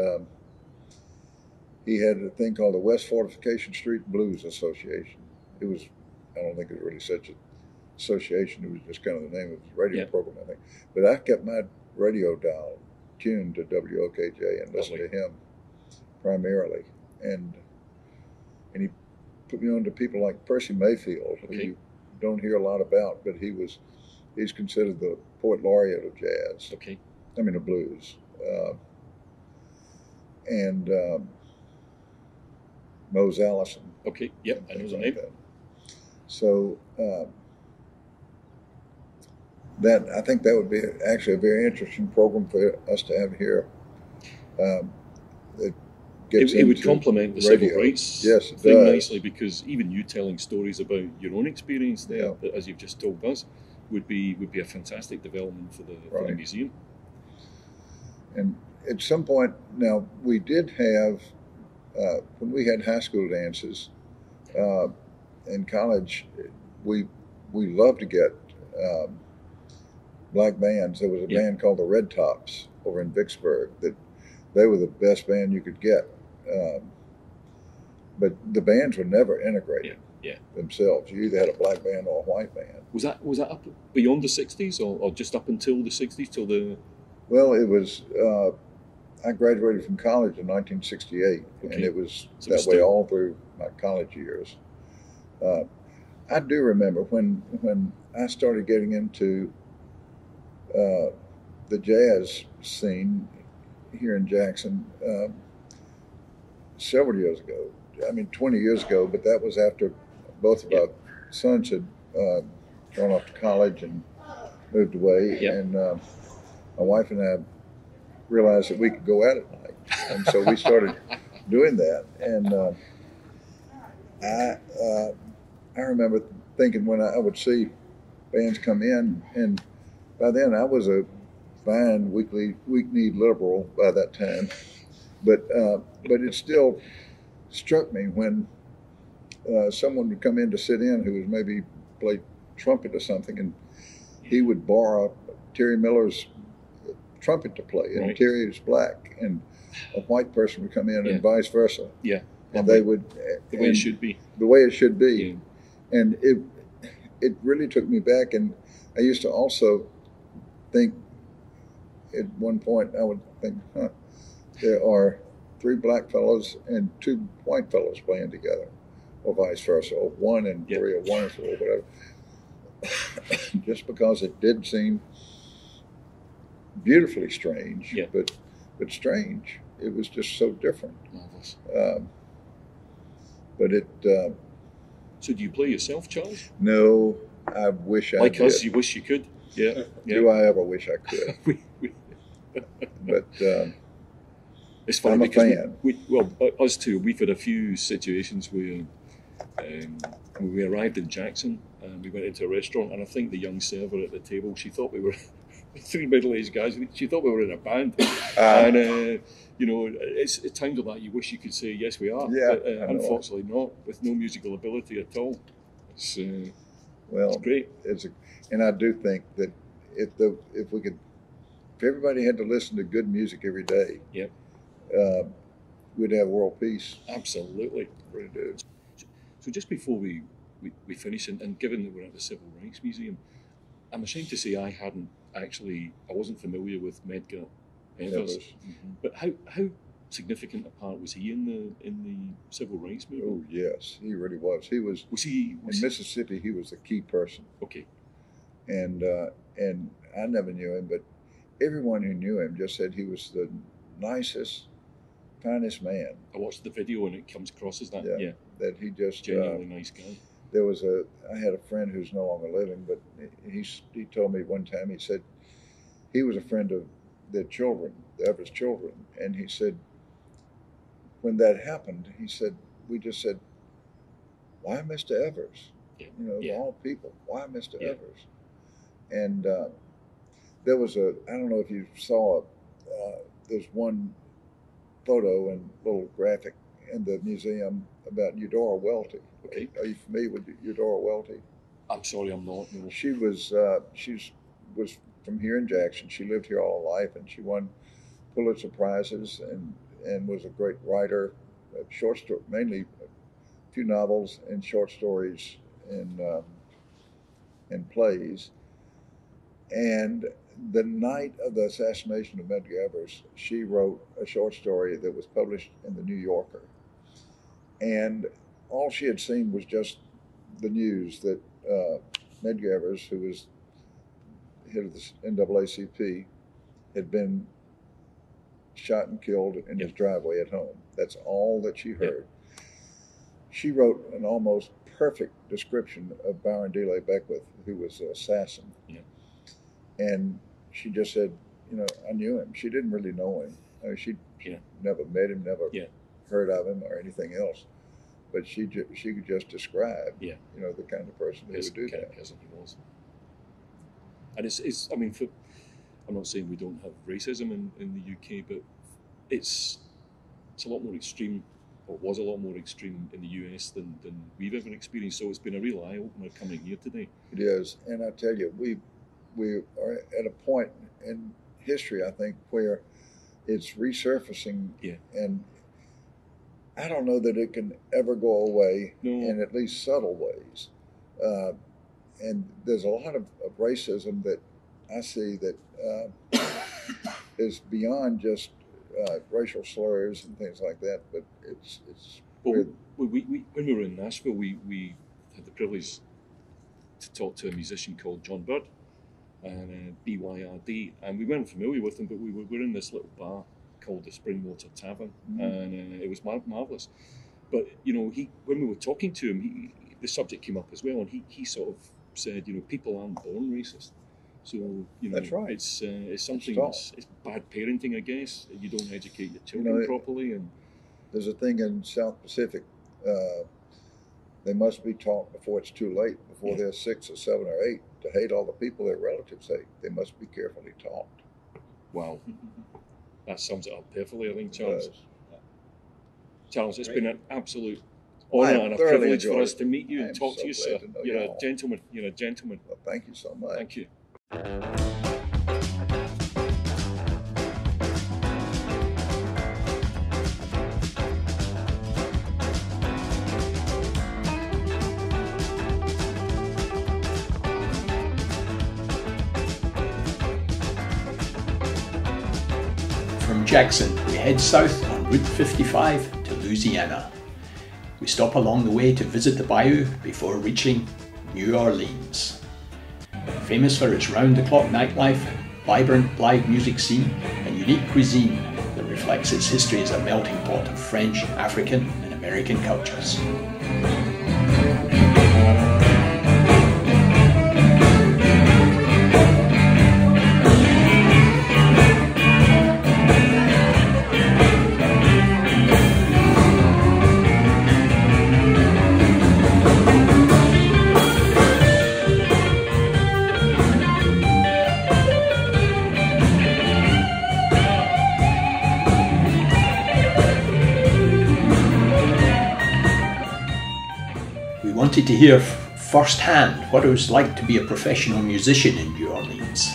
he had a thing called the West Fortification Street Blues Association. It was, I don't think it was really such an association. It was just kind of the name of his radio program, I think. But I kept my radio dial tuned to WOKJ and listened to him primarily. And he put me on to people like Percy Mayfield, who you don't hear a lot about, but he's considered the poet laureate of jazz. I mean, of blues. And Mose Allison. I know his name. So that, I think that would be actually a very interesting program for us to have here. It would complement the civil rights thing nicely, because even you telling stories about your own experience there, as you've just told us, would be a fantastic development for the museum. And at some point, now we did have when we had high school dances. In college, we loved to get black bands. There was a band called the Red Tops over in Vicksburg that they were the best band you could get. But the bands were never integrated themselves. You either had a black band or a white band. Was that up beyond the 60s or just up until the 60s till the? Well, it was. I graduated from college in 1968, and it was that way all through my college years. I do remember when I started getting into the jazz scene here in Jackson several years ago. I mean, 20 years ago, but that was after both of our sons had gone off to college and moved away, and my wife and I realized that we could go out at night, and so we started doing that. And I remember thinking when I would see bands come in, and by then I was a fine weak-kneed liberal by that time, but it still struck me when someone would come in to sit in who was maybe played trumpet or something, and he would borrow Terry Miller's trumpet to play, and Terry is black, and a white person would come in, and vice versa. And they would the way it should be. The way it should be, and it really took me back. And I used to also think at one point I would think, there are 3 black fellows and 2 white fellows playing together, or vice versa, or 1 and 3, or 1 and 4, or whatever. Just because it did seem beautifully strange, but strange. It was just so different. Marvelous. But it. So do you play yourself, Charles? No, I wish I did. Like us, you wish you could. Yeah. Do I ever wish I could? But it's funny I'm a because fan. well, us too. We've had a few situations where And we arrived in Jackson, and we went into a restaurant, and I think the young server at the table, she thought we were three middle-aged guys. She thought we were in a band. And you know, it's at times like that you wish you could say yes, we are. Yeah, but unfortunately not, with no musical ability at all. It's well, great. And I do think that if everybody had to listen to good music every day, yep, we'd have world peace. Absolutely. Really do. So just before we finish, and given that we're at the Civil Rights Museum, I'm ashamed to say I wasn't familiar with Medgar Evers. Mm-hmm. But how significant a part was he in the Civil Rights movement? Oh yes, he really was. He was in Mississippi. He was the key person. Okay. And I never knew him, but everyone who knew him just said he was the nicest, finest man. I watched the video and it comes across as that. Yeah. That he just genuinely nice guy. I had a friend who's no longer living, but he told me one time, he said he was a friend of their children, the Evers children, and he said when that happened, he said, we just said, why Mr. Evers? Yeah. You know, of all people, why Mr. Yeah. Evers? And there was I don't know if you saw there's one photo and little graphic in the museum about Eudora Welty. Okay. Are you familiar with Eudora Welty? I'm sorry, I'm not. No. She was from here in Jackson. She lived here all her life, and she won Pulitzer Prizes and was a great writer of short story, mainly a few novels and short stories and plays. And the night of the assassination of Medgar Evers, she wrote a short story that was published in the New Yorker. And all she had seen was just the news that Medgar Evers, who was head of the NAACP, had been shot and killed in his driveway at home. That's all that she heard. She wrote an almost perfect description of Byron DeLay Beckwith, who was the assassin. Yeah. And she just said, you know, I knew him. She didn't really know him. I mean, she never met him, never heard of him or anything else. But she could just describe, you know, the kind of person who would do that. He was. And it's I mean, I'm not saying we don't have racism in the UK, but it's a lot more extreme, or was a lot more extreme in the US than we've ever experienced. So it's been a real eye-opener coming here today. It is. And I tell you, we are at a point in history, I think, where it's resurfacing, and I don't know that it can ever go away in at least subtle ways. And there's a lot of racism that I see that is beyond just racial slurs and things like that, but it's. Well, when we were in Nashville, we had the privilege to talk to a musician called John Bird, and BYRD, and we weren't familiar with him, but we were in this little bar called the Springwater Tavern, and it was marvelous. But you know, when we were talking to him, the subject came up as well, and he sort of said, you know, people aren't born racist. So you know, that's right. It's something it's bad parenting, I guess. You don't educate your children properly, and there's a thing in South Pacific. They must be taught before it's too late, before they're 6 or 7 or 8, to hate all the people their relatives hate. They must be carefully taught. Wow. That sums it up perfectly, I think, Charles. Charles, it's been an absolute honor and a privilege for us to meet you and talk to you, sir. You're a gentleman. You're a gentleman. Well, thank you so much. Thank you. From Jackson, we head south on Route 55 to Louisiana. We stop along the way to visit the bayou before reaching New Orleans. Famous for its round-the-clock nightlife, vibrant live music scene, and unique cuisine that reflects its history as a melting pot of French, African, and American cultures. wanted to hear firsthand what it was like to be a professional musician in New Orleans.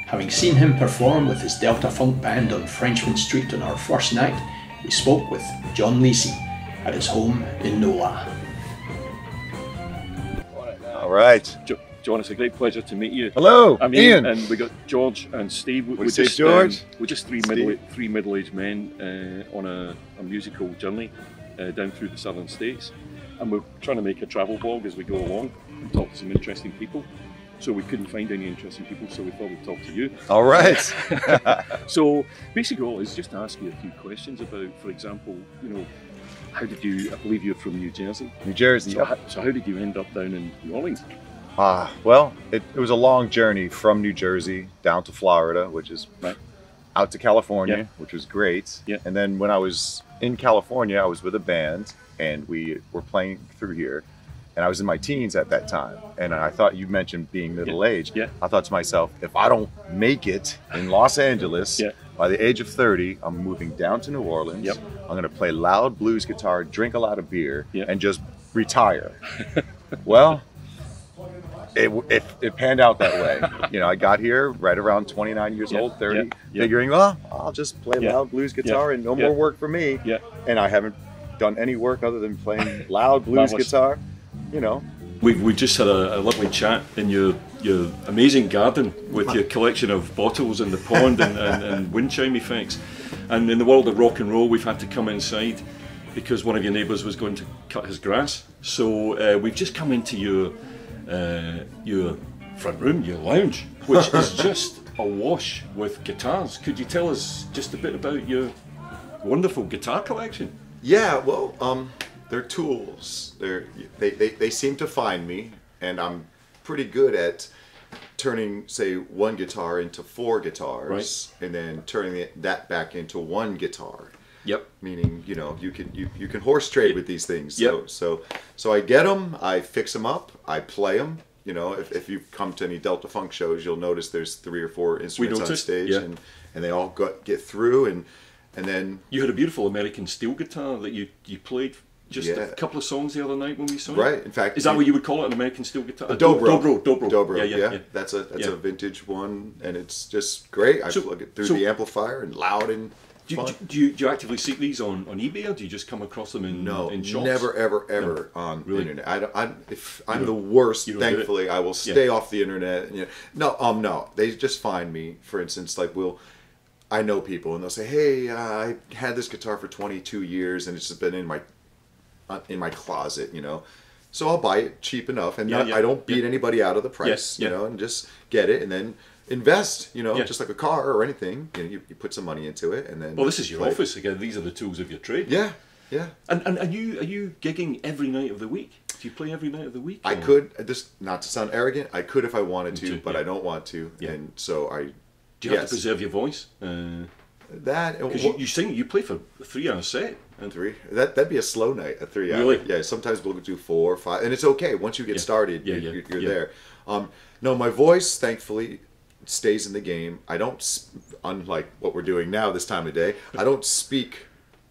Having seen him perform with his Delta Funk band on Frenchman Street on our first night, we spoke with John Lacey at his home in NOLA. All right. John, it's a great pleasure to meet you. Hello, I'm Ian. And we got George and Steve. We're just George. We're just three middle-aged men on a musical journey down through the southern states, and we're trying to make a travel blog as we go along and talk to some interesting people. So we couldn't find any interesting people, so we thought we'd talk to you. All right. So basically, all is just to ask you a few questions about, for example, you know, how did you? I believe you're from New Jersey. New Jersey. So, so how did you end up down in New Orleans? Well, it was a long journey from New Jersey down to Florida, which is out to California, which was great. Yeah. And then when I was in California, I was with a band, and we were playing through here. And I was in my teens at that time. And I thought you mentioned being middle-aged. Yeah. I thought to myself, if I don't make it in Los Angeles by the age of 30, I'm moving down to New Orleans. Yep. I'm going to play loud blues guitar, drink a lot of beer, and just retire. Well, it panned out that way. You know, I got here right around 29 years old, 30, figuring, well, I'll just play loud blues guitar and no more work for me. Yeah. And I haven't done any work other than playing loud blues guitar. You know, we just had a lovely chat in your amazing garden with your collection of bottles in the pond and wind chime effects. And in the world of rock and roll, we've had to come inside because one of your neighbours was going to cut his grass. So we've just come into your front room, your lounge, which is just awash with guitars. Could you tell us just a bit about your wonderful guitar collection? Yeah, well, they're tools. They seem to find me, and I'm pretty good at turning, say, one guitar into four guitars, and then turning that back into one guitar. Yep. Meaning, you know, you can horse trade with these things. So I get them, I fix them up, I play them. You know, if you come to any Delta Funk shows, you'll notice there's 3 or 4 instruments on stage, and they all get through, and then you had a beautiful American steel guitar that you played. Just a couple of songs the other night when we saw it. Right. In fact, is that what you would call it, an American steel guitar? A Dobro. Dobro. Yeah. That's a vintage one, and it's just great. I plug it through the amplifier and loud and fun. Do you actively seek these on eBay, or do you just come across them in shops? Never, ever on the internet. If I'm the worst, thankfully, I will stay off the internet. You know, no. They just find me. For instance, like I know people, and they'll say, "Hey, I had this guitar for 22 years, and it's just been in my closet, you know, so I'll buy it cheap enough, and I don't beat anybody out of the price, you know, and just get it, and then invest, you know, just like a car or anything. You know, you put some money into it, and then. Well, this is your office again. These are the tools of your trade. Yeah. And are you gigging every night of the week? Do you play every night of the week? I could, just not to sound arrogant, I could if I wanted to, but I don't want to, and so I. Do you have to preserve your voice? Because you sing, you play for a 3-hour set. And 3? That'd be a slow night, a 3 hour. Really? Yeah, sometimes we'll do 4 or 5, and it's okay. Once you get started, you're there. No, my voice, thankfully, stays in the game. I don't, unlike what we're doing now this time of day, I don't speak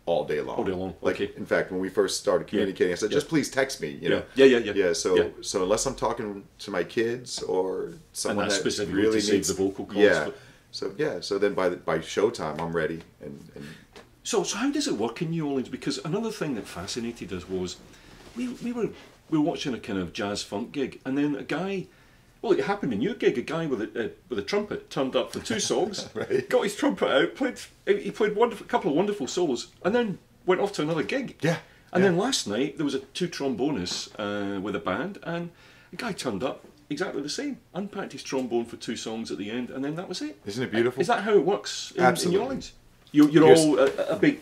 all day long. All day long, like, in fact, when we first started communicating, I said, just please text me, you know? Yeah, so unless I'm talking to my kids or someone that really needs the vocal cords. So then by showtime, I'm ready. So how does it work in New Orleans? Because another thing that fascinated us was we were watching a kind of jazz funk gig, and then a guy, well, it happened in your gig, a guy with a trumpet turned up for 2 songs, got his trumpet out, played a couple of wonderful solos, and then went off to another gig. And then last night there was a 2 trombonists with a band, and a guy turned up exactly the same, unpacked his trombone for 2 songs at the end, and then that was it. Isn't it beautiful? Is that how it works in New Orleans? You're all a big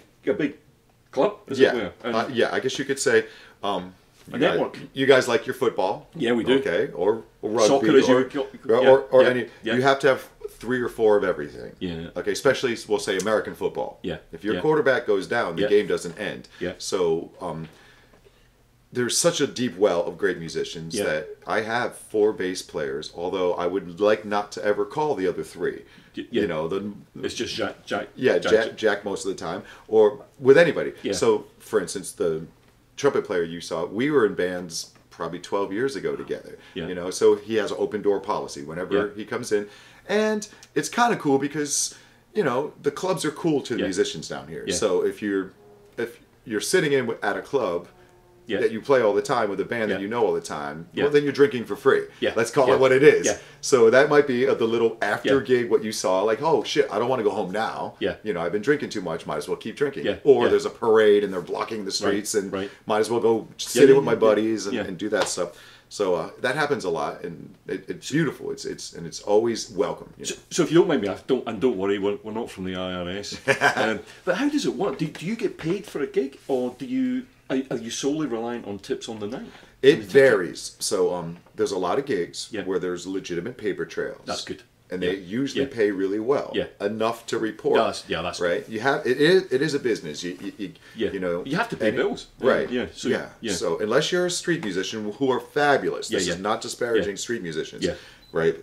club, as it were. I guess you could say a network. You guys like your football? Yeah, we do. Okay, or rugby, soccer, as or any. You have to have 3 or 4 of everything. Yeah. Okay, especially we'll say American football. Yeah. If your quarterback goes down, the game doesn't end. Yeah. So there's such a deep well of great musicians that I have 4 bass players, although I would like not to ever call the other 3. You know, it's just Jack. Jack most of the time, or with anybody. So, for instance, the trumpet player you saw, we were in bands probably 12 years ago together. Yeah. You know, so he has an open door policy whenever he comes in. And it's kind of cool because, you know, the clubs are cool to the musicians down here. So if you're sitting in at a club that you play all the time with a band that you know all the time, well, then you're drinking for free. Let's call it what it is. So that might be the little after gig what you saw, like, oh shit, I don't want to go home now. You know, I've been drinking too much, might as well keep drinking. Or there's a parade and they're blocking the streets and might as well go sit in with my buddies and do that stuff. So that happens a lot, and it's beautiful. It's always welcome. You know? So if you don't mind me, don't worry, we're not from the IRS. But how does it work? Do you get paid for a gig, or are you solely reliant on tips on the night? It varies. So there's a lot of gigs where there's legitimate paper trails. That's good. And they usually pay really well, enough to report. That's right. You have it is a business. You know you have to pay bills, right? So, So unless you're a street musician, who are fabulous, this is not disparaging street musicians, right?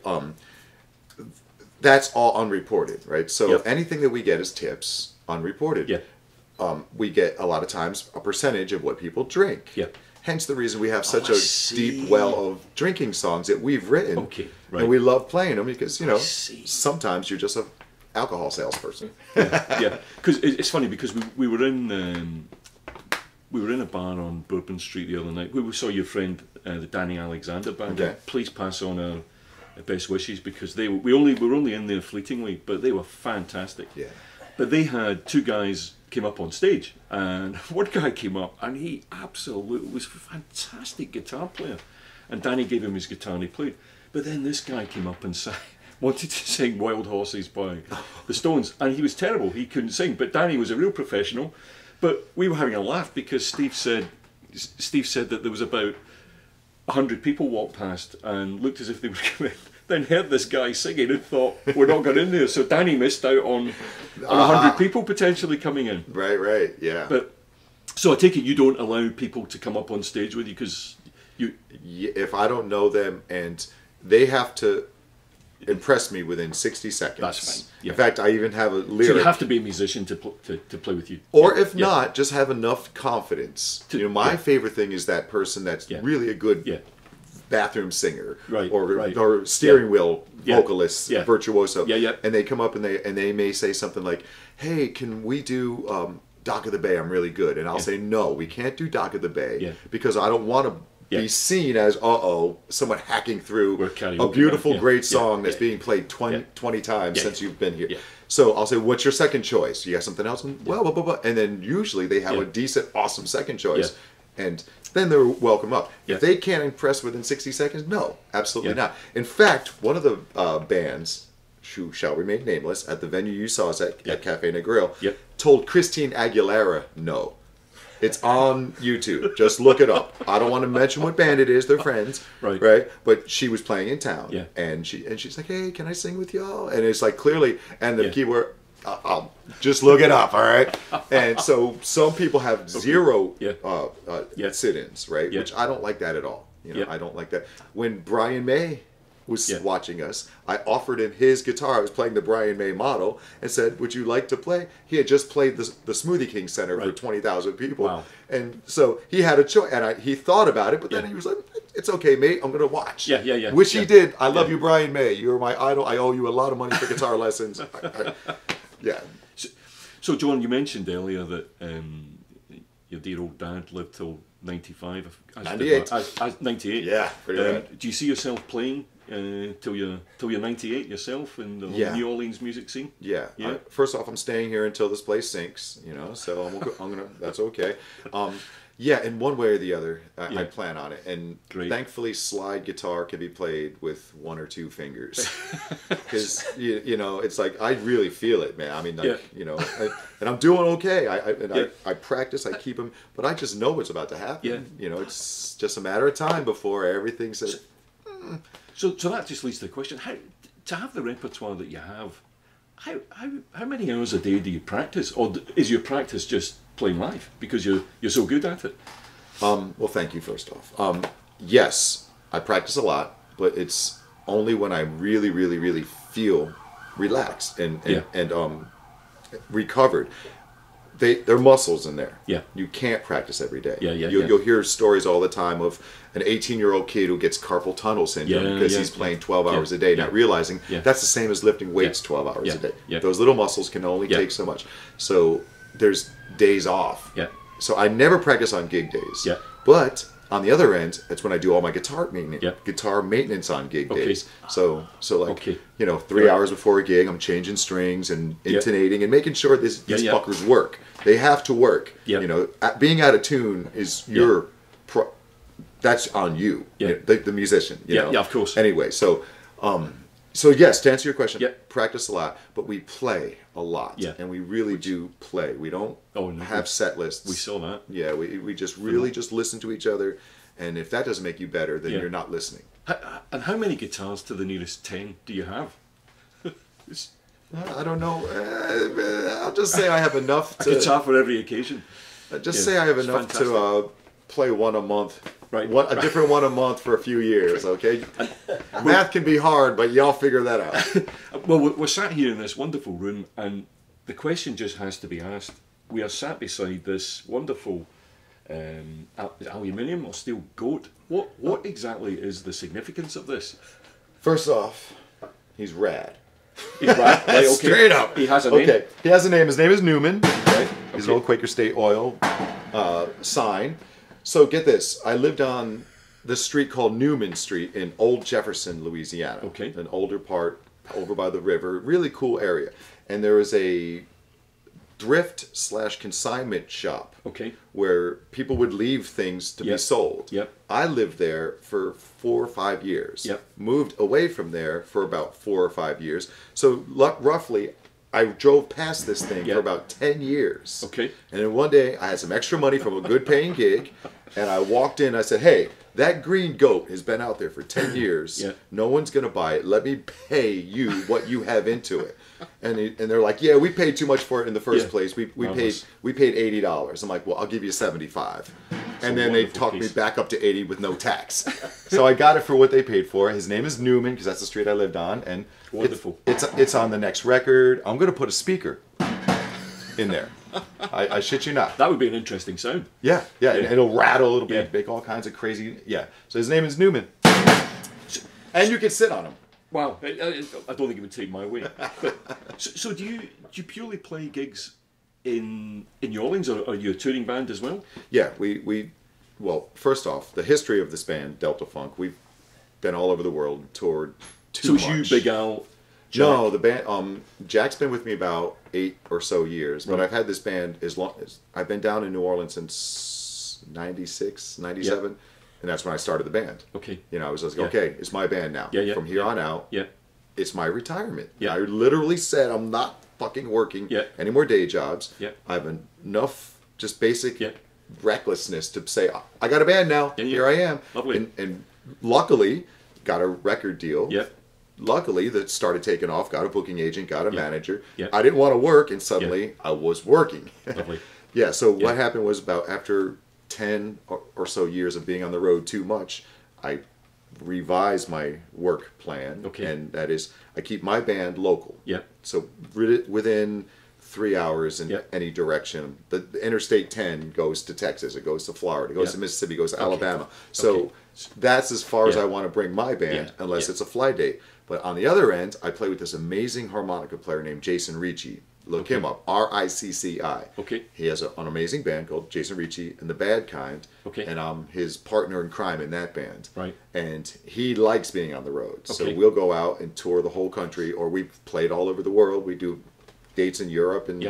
That's all unreported, right? So anything that we get is tips, unreported. We get a lot of times a percentage of what people drink. Hence the reason we have such a deep well of drinking songs that we've written. And we love playing them because, you know, sometimes you're just an alcohol salesperson. Because it's funny because we were in a bar on Bourbon Street the other night. We saw your friend, the Danny Alexander band. Please pass on our best wishes because we were only in there fleetingly, but they were fantastic. But they had two guys came up on stage, and one guy came up and he absolutely was a fantastic guitar player, and Danny gave him his guitar and he played. But then this guy came up and wanted to sing Wild Horses by the Stones, and he was terrible, he couldn't sing, but Danny was a real professional. But we were having a laugh because Steve said that there was about 100 people walked past and looked as if they were coming, then heard this guy singing and thought, we're not going in there. So Danny missed out on 100 people potentially coming in. Right, yeah. But so I take it you don't allow people to come up on stage with you because if I don't know them and they have to impress me within 60 seconds. That's fine. Yeah. In fact, I even have a lyric. So you have to be a musician to play with you. Or if not, just have enough confidence. You know, my favorite thing is that person that's really a good bathroom singer, or steering wheel vocalist, virtuoso, and they come up and they may say something like, "Hey, can we do Dock of the Bay? I'm really good," and I'll say, "No, we can't do Dock of the Bay because I don't want to be seen as someone hacking through a beautiful, great song that's being played 20 times since you've been here." So I'll say, "What's your second choice? You got something else?" And, well, blah, blah, blah. And then usually they have a decent, awesome second choice. And then they're welcome up. If they can't impress within 60 seconds, no, absolutely not. In fact, one of the bands, who shall remain nameless, at the venue you saw us at Cafe Negril, told Christine Aguilera no. It's on YouTube. Just look it up. I don't want to mention what band it is. They're friends, right? But she was playing in town, and she's like, "Hey, can I sing with y'all?" And it's like clearly, and the keyword. I'll just look it up, all right? And so some people have zero sit-ins, right? Which I don't like that at all. You know, I don't like that. When Brian May was watching us, I offered him his guitar. I was playing the Brian May model and said, "Would you like to play?" He had just played the Smoothie King Center for 20,000 people. Wow. And so he had a choice, and he thought about it, but then he was like, "It's okay, mate. I'm going to watch." Which he did. I love you, Brian May. You're my idol. I owe you a lot of money for guitar lessons. So John, you mentioned earlier that your dear old dad lived till 95. 98. 98. Yeah, pretty right. Do you see yourself playing till you're 98 yourself in the New Orleans music scene? Yeah. First off, I'm staying here until this place sinks. You know, so I'm gonna. That's okay. Yeah, in one way or the other, I plan on it. And thankfully, slide guitar can be played with one or two fingers. Because, you know, it's like, I really feel it, man. I mean, like, you know, and I'm doing okay. I practice, I keep them, but I just know what's about to happen. You know, it's just a matter of time before everything says... So that just leads to the question, how to have the repertoire that you have, how many hours a day do you practice? Or is your practice just playing live because you're so good at it? Well, thank you first off. Yes, I practice a lot, but it's only when I really, really, really feel relaxed and recovered. they're muscles in there. Yeah. You can't practice every day. Yeah, yeah, You'll hear stories all the time of an 18-year-old kid who gets carpal tunnel syndrome because he's playing 12 hours a day, not realizing that's the same as lifting weights 12 hours a day. Yeah. Those little muscles can only take so much. So there's days off. Yeah. So I never practice on gig days. Yeah. But on the other end, that's when I do all my guitar maintenance. Yeah. Guitar maintenance on gig days. So like Okay. 3 hours before a gig, I'm changing strings and intonating and making sure these fuckers work. They have to work. Yeah. Being out of tune is your that's on you. Yeah. The musician. You know? Yeah, of course. Anyway, so yes, to answer your question, Yep. practice a lot, but we play a lot. Yeah. And we really do play. We don't have set lists. We saw that. Yeah, we just really just listen to each other, and if that doesn't make you better, then you're not listening. And how many guitars to the nearest 10 do you have? I don't know. I'll just say I have enough to... A guitar for every occasion. Say I have enough to play one a month. Right. A different one a month for a few years, okay? Math can be hard, but y'all figure that out. Well, we're sat here in this wonderful room, and the question just has to be asked. We are sat beside this wonderful aluminium or steel goat. What exactly is the significance of this? First off, he's rad. He's rad? Right, okay. Straight up. He has a name? Okay, he has a name. His name is Newman. Right? He's an old Quaker State Oil sign. So get this. I lived on this street called Newman Street in Old Jefferson, Louisiana. Okay. An older part over by the river. Really cool area. And there was a thrift/consignment shop. Okay. Where people would leave things to be sold. Yep. I lived there for 4 or 5 years. Yep. Moved away from there for about 4 or 5 years. So roughly, I drove past this thing for about 10 years. Okay. And then one day, I had some extra money from a good paying gig, and I walked in, I said, hey, that green goat has been out there for 10 years. No one's going to buy it. Let me pay you what you have into it. And they're like, yeah, we paid too much for it in the first place. We paid $80. I'm like, well, I'll give you $75. And then they talked me back up to 80 with no tax. So I got it for what they paid for. His name is Newman because that's the street I lived on, and wonderful. It's on the next record. I'm going to put a speaker in there. I shit you not. That would be an interesting sound. Yeah. And it'll rattle a little bit, make all kinds of crazy. Yeah. So his name is Newman, and you can sit on him. Wow, I don't think it would take my weight. So do you purely play gigs in New Orleans, or are you a touring band as well? Yeah, well, first off, the history of this band, Delta Funk, we've been all over the world, toured too much. So it's you, Big Al, Jack? No, the band, Jack's been with me about 8 or so years, but I've had this band as long as, I've been down in New Orleans since 96, 97. Yep. And that's when I started the band. Okay. I was like, okay, it's my band now. From here on out, it's my retirement. I literally said, I'm not fucking working any more day jobs. I have enough just basic recklessness to say, I got a band now. Here I am. Lovely. And luckily, got a record deal. Luckily, that started taking off, got a booking agent, got a manager. I didn't want to work, and suddenly I was working. Lovely. So what happened was about after 10 or so years of being on the road too much, I revised my work plan, and that is I keep my band local. So within 3 hours in any direction. The Interstate 10 goes to Texas, it goes to Florida, it goes to Mississippi, it goes to Alabama. So that's as far as I want to bring my band, unless it's a fly date. But on the other end, I play with this amazing harmonica player named Jason Ricci. Look him up, R-I-C-C-I. He has an amazing band called Jason Ricci and the Bad Kind. And I'm his partner in crime in that band. And he likes being on the road. So we'll go out and tour the whole country, or we've played all over the world. We do dates in Europe, and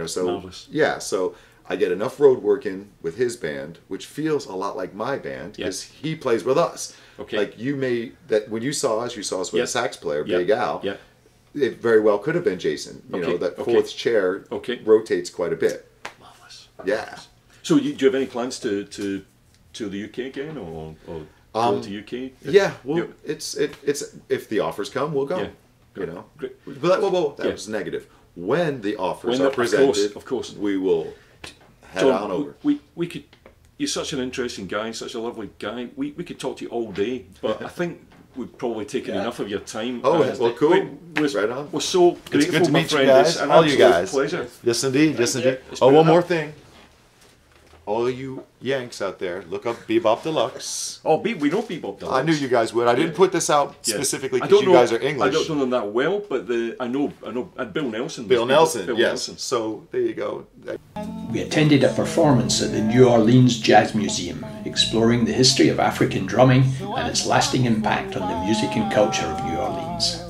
so marvelous. So I get enough road work in with his band, which feels a lot like my band because he plays with us. Like when you saw us with a sax player, Big Al. It very well could have been Jason. That fourth chair rotates quite a bit. Marvelous. Yeah. So do you have any plans to the UK again, or go to UK? Yeah. Well, it's if the offers come, we'll go. Great. But that was negative. When the offers are presented, of course, we will head John, on over. We could, you're such an interesting guy, such a lovely guy. We could talk to you all day, but I think we've probably taken enough of your time. Oh, well, cool. Right on. We're so grateful, it's good to my meet friend. you guys. It's an All you absolute guys. pleasure. Yes, indeed. Yes, indeed. Oh, one more thing. All you Yanks out there, look up Bebop Deluxe. Oh, we know Bebop Deluxe. I knew you guys would. I didn't put this out specifically because you guys are English. I don't know them that well, but I know Bill Nelson. Bill Nelson, Bill yes. Nelson. So there you go. We attended a performance at the New Orleans Jazz Museum, exploring the history of African drumming and its lasting impact on the music and culture of New Orleans.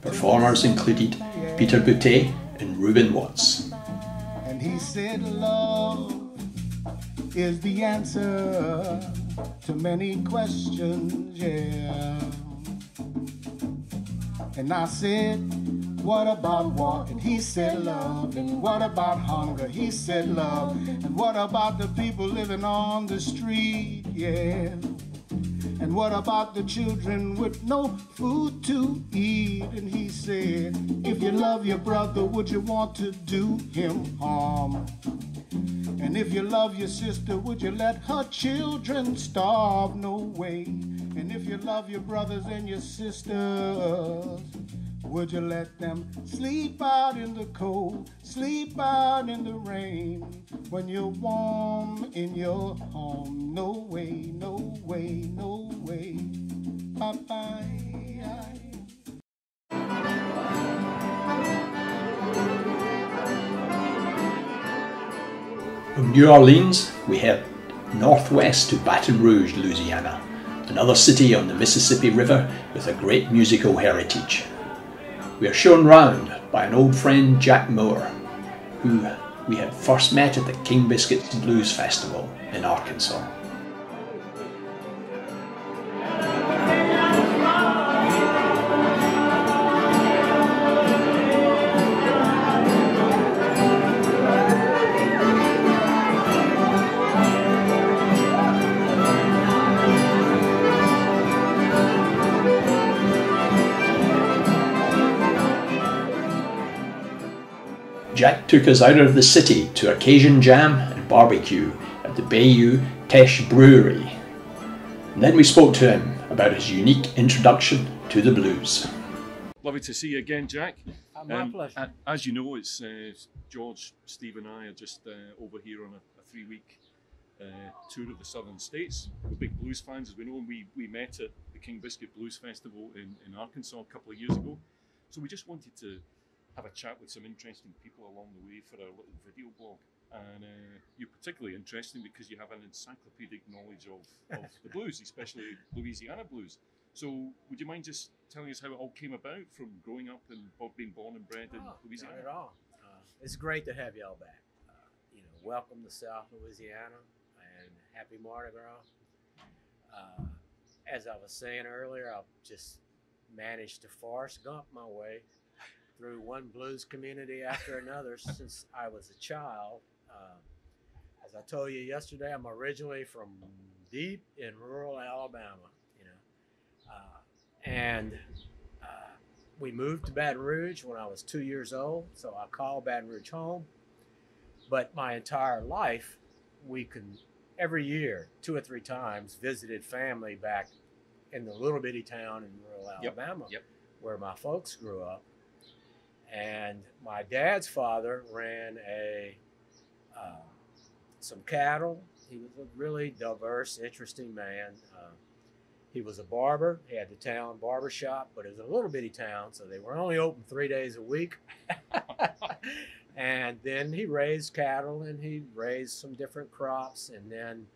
Performers included Peter Boutet and Reuben Watts. And he said love is the answer to many questions, yeah. And I said, what about war? And he said love. And what about hunger? He said love. And what about the people living on the street, yeah. And what about the children with no food to eat? And he said, if you love your brother, would you want to do him harm? And if you love your sister, would you let her children starve? No way. And if you love your brothers and your sisters, would you let them sleep out in the cold, sleep out in the rain, when you're warm in your home? No way, no way, no way. Bye-bye. From New Orleans, we head northwest to Baton Rouge, Louisiana, another city on the Mississippi River with a great musical heritage. We are shown round by an old friend, Jack Moore, who we had first met at the King Biscuits Blues Festival in Arkansas. Jack took us out of the city to a Cajun jam and barbecue at the Bayou Teche Brewery. And then we spoke to him about his unique introduction to the blues. Lovely to see you again, Jack. My pleasure. As you know, it's George, Steve and I are just over here on a 3-week tour of the southern states. We're big blues fans, as we know, and we met at the King Biscuit Blues Festival in Arkansas a couple of years ago. So we just wanted to have a chat with some interesting people along the way for our little video blog. And you're particularly interesting because you have an encyclopedic knowledge of the blues, especially Louisiana blues. So would you mind just telling us how it all came about from growing up and being born and bred in Louisiana? Not at all. It's great to have y'all back. Welcome to South Louisiana and happy Mardi Gras. As I was saying earlier, I've just managed to Forrest Gump my way through one blues community after another since I was a child. As I told you yesterday, I'm originally from deep in rural Alabama, and we moved to Baton Rouge when I was 2 years old, so I call Baton Rouge home. But my entire life, every year, 2 or 3 times, visited family back in the little bitty town in rural Alabama, where my folks grew up. And my dad's father ran some cattle. He was a really diverse, interesting man. He was a barber. He had the town barber shop, but it was a little bitty town, so they were only open 3 days a week. And then he raised cattle and he raised some different crops. And then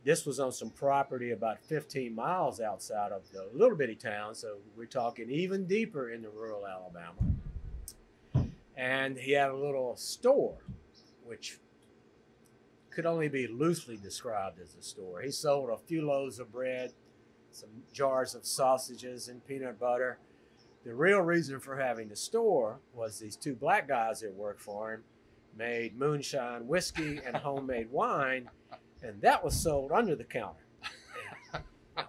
this was on some property about 15 miles outside of the little bitty town, so we're talking even deeper into rural Alabama. And he had a little store, which could only be loosely described as a store. He sold a few loaves of bread, some jars of sausages and peanut butter. The real reason for having the store was these 2 black guys that worked for him made moonshine whiskey and homemade wine, and that was sold under the counter.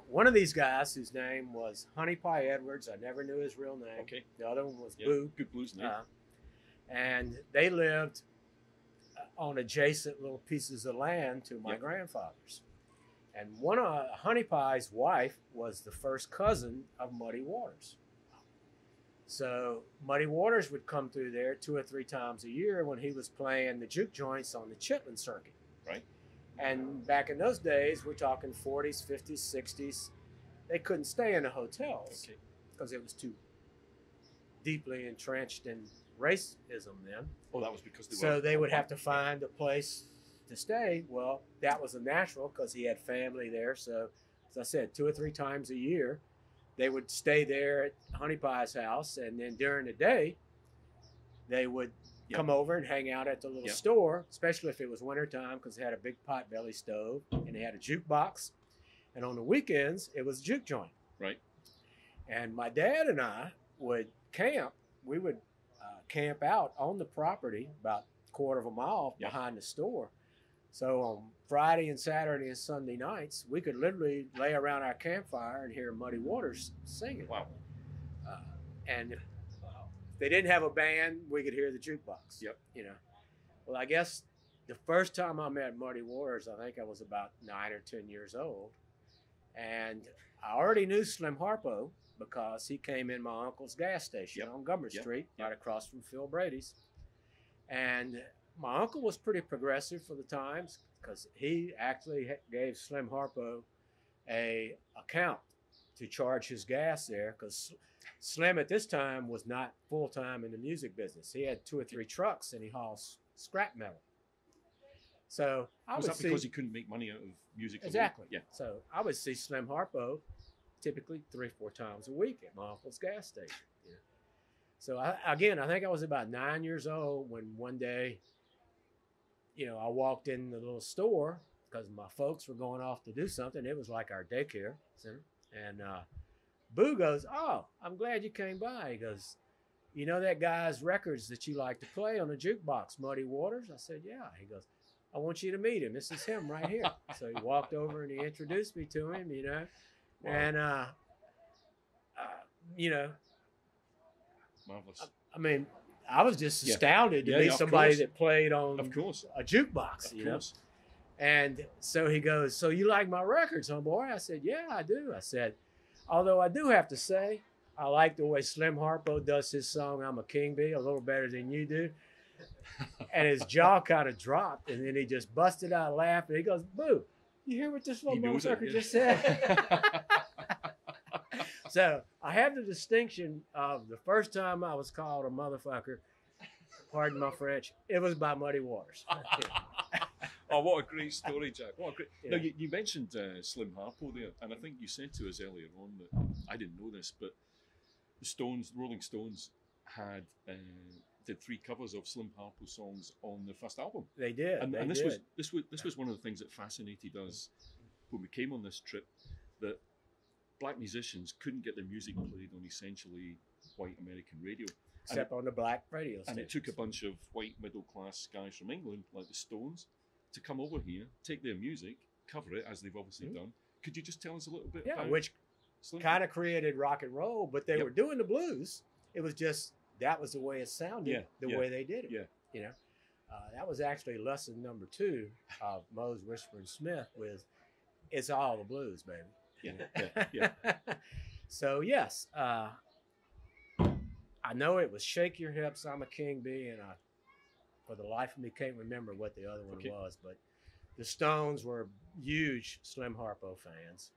One of these guys, whose name was Honey Pie Edwards, I never knew his real name. Okay. The other one was Boo. Good blues name. And they lived on adjacent little pieces of land to my grandfather's. And one of Honey Pie's wife was the first cousin of Muddy Waters. So Muddy Waters would come through there 2 or 3 times a year when he was playing the juke joints on the Chitlin circuit. Right. And back in those days, we're talking 40s, 50s, 60s, they couldn't stay in the hotels because it was too deeply entrenched in racism then. Oh, that was because they would have to find a place to stay. Well, that was a natural because he had family there. So, as I said, 2 or 3 times a year, they would stay there at Honey Pie's house, and then during the day, they would come over and hang out at the little store, especially if it was wintertime because they had a big potbelly stove and they had a jukebox. And on the weekends, it was a juke joint. Right. And my dad and I would camp. We would camp out on the property about a quarter of a mile behind the store. So on Friday and Saturday and Sunday nights, we could literally lay around our campfire and hear Muddy Waters singing. Wow. And if they didn't have a band, we could hear the jukebox. Yep. You know. Well, I guess the first time I met Muddy Waters, I think I was about 9 or 10 years old. And I already knew Slim Harpo because he came in my uncle's gas station on Gummer Street, right across from Phil Brady's. And my uncle was pretty progressive for the times because he actually gave Slim Harpo a account to charge his gas there because Slim at this time was not full-time in the music business. He had 2 or 3 trucks and he hauls scrap metal. So I was would that because he couldn't make money out of music? Exactly. Yeah. So I would see Slim Harpo typically 3 or 4 times a week at my uncle's gas station. You know? So I think I was about 9 years old when one day, I walked in the little store because my folks were going off to do something. It was like our daycare center. And Boo goes, "Oh, I'm glad you came by." He goes, "You know that guy's records that you like to play on the jukebox, Muddy Waters?" I said, "Yeah." He goes, "I want you to meet him. This is him right here." So he walked over and he introduced me to him, Wow. And, marvelous. I mean, I was just astounded to meet somebody that played on a jukebox, Of course. And so he goes, "So you like my records, homeboy?" I said, "Yeah, I do." I said, "Although I do have to say, I like the way Slim Harpo does his song, 'I'm a King Bee,' a little better than you do." And his jaw kind of dropped, and then he just busted out laughing. He goes, "Boo, you hear what this little motherfucker just said?" So I have the distinction of the first time I was called a motherfucker, pardon my French, it was by Muddy Waters. Oh, what a great story, Jack. What a great... Now, you mentioned Slim Harpo there, and I think you said to us earlier on that, I didn't know this, but the Rolling Stones did 3 covers of Slim Harpo songs on their first album. They did. And this was one of the things that fascinated us when we came on this trip, that black musicians couldn't get their music played on essentially white American radio. Except on the black radio station. And it took a bunch of white middle-class guys from England, like the Stones, to come over here, take their music, cover it, as they've obviously done. Could you just tell us a little bit about which kind of created rock and roll, but they were doing the blues. It was just, that was the way it sounded, way they did it. Yeah. That was actually lesson number 2 of Mose Whispering Smith was, it's all the blues, baby. Yeah. So, yes, I know it was Shake Your Hips, I'm a King Bee, and I, for the life of me, can't remember what the other one was, but the Stones were huge Slim Harpo fans.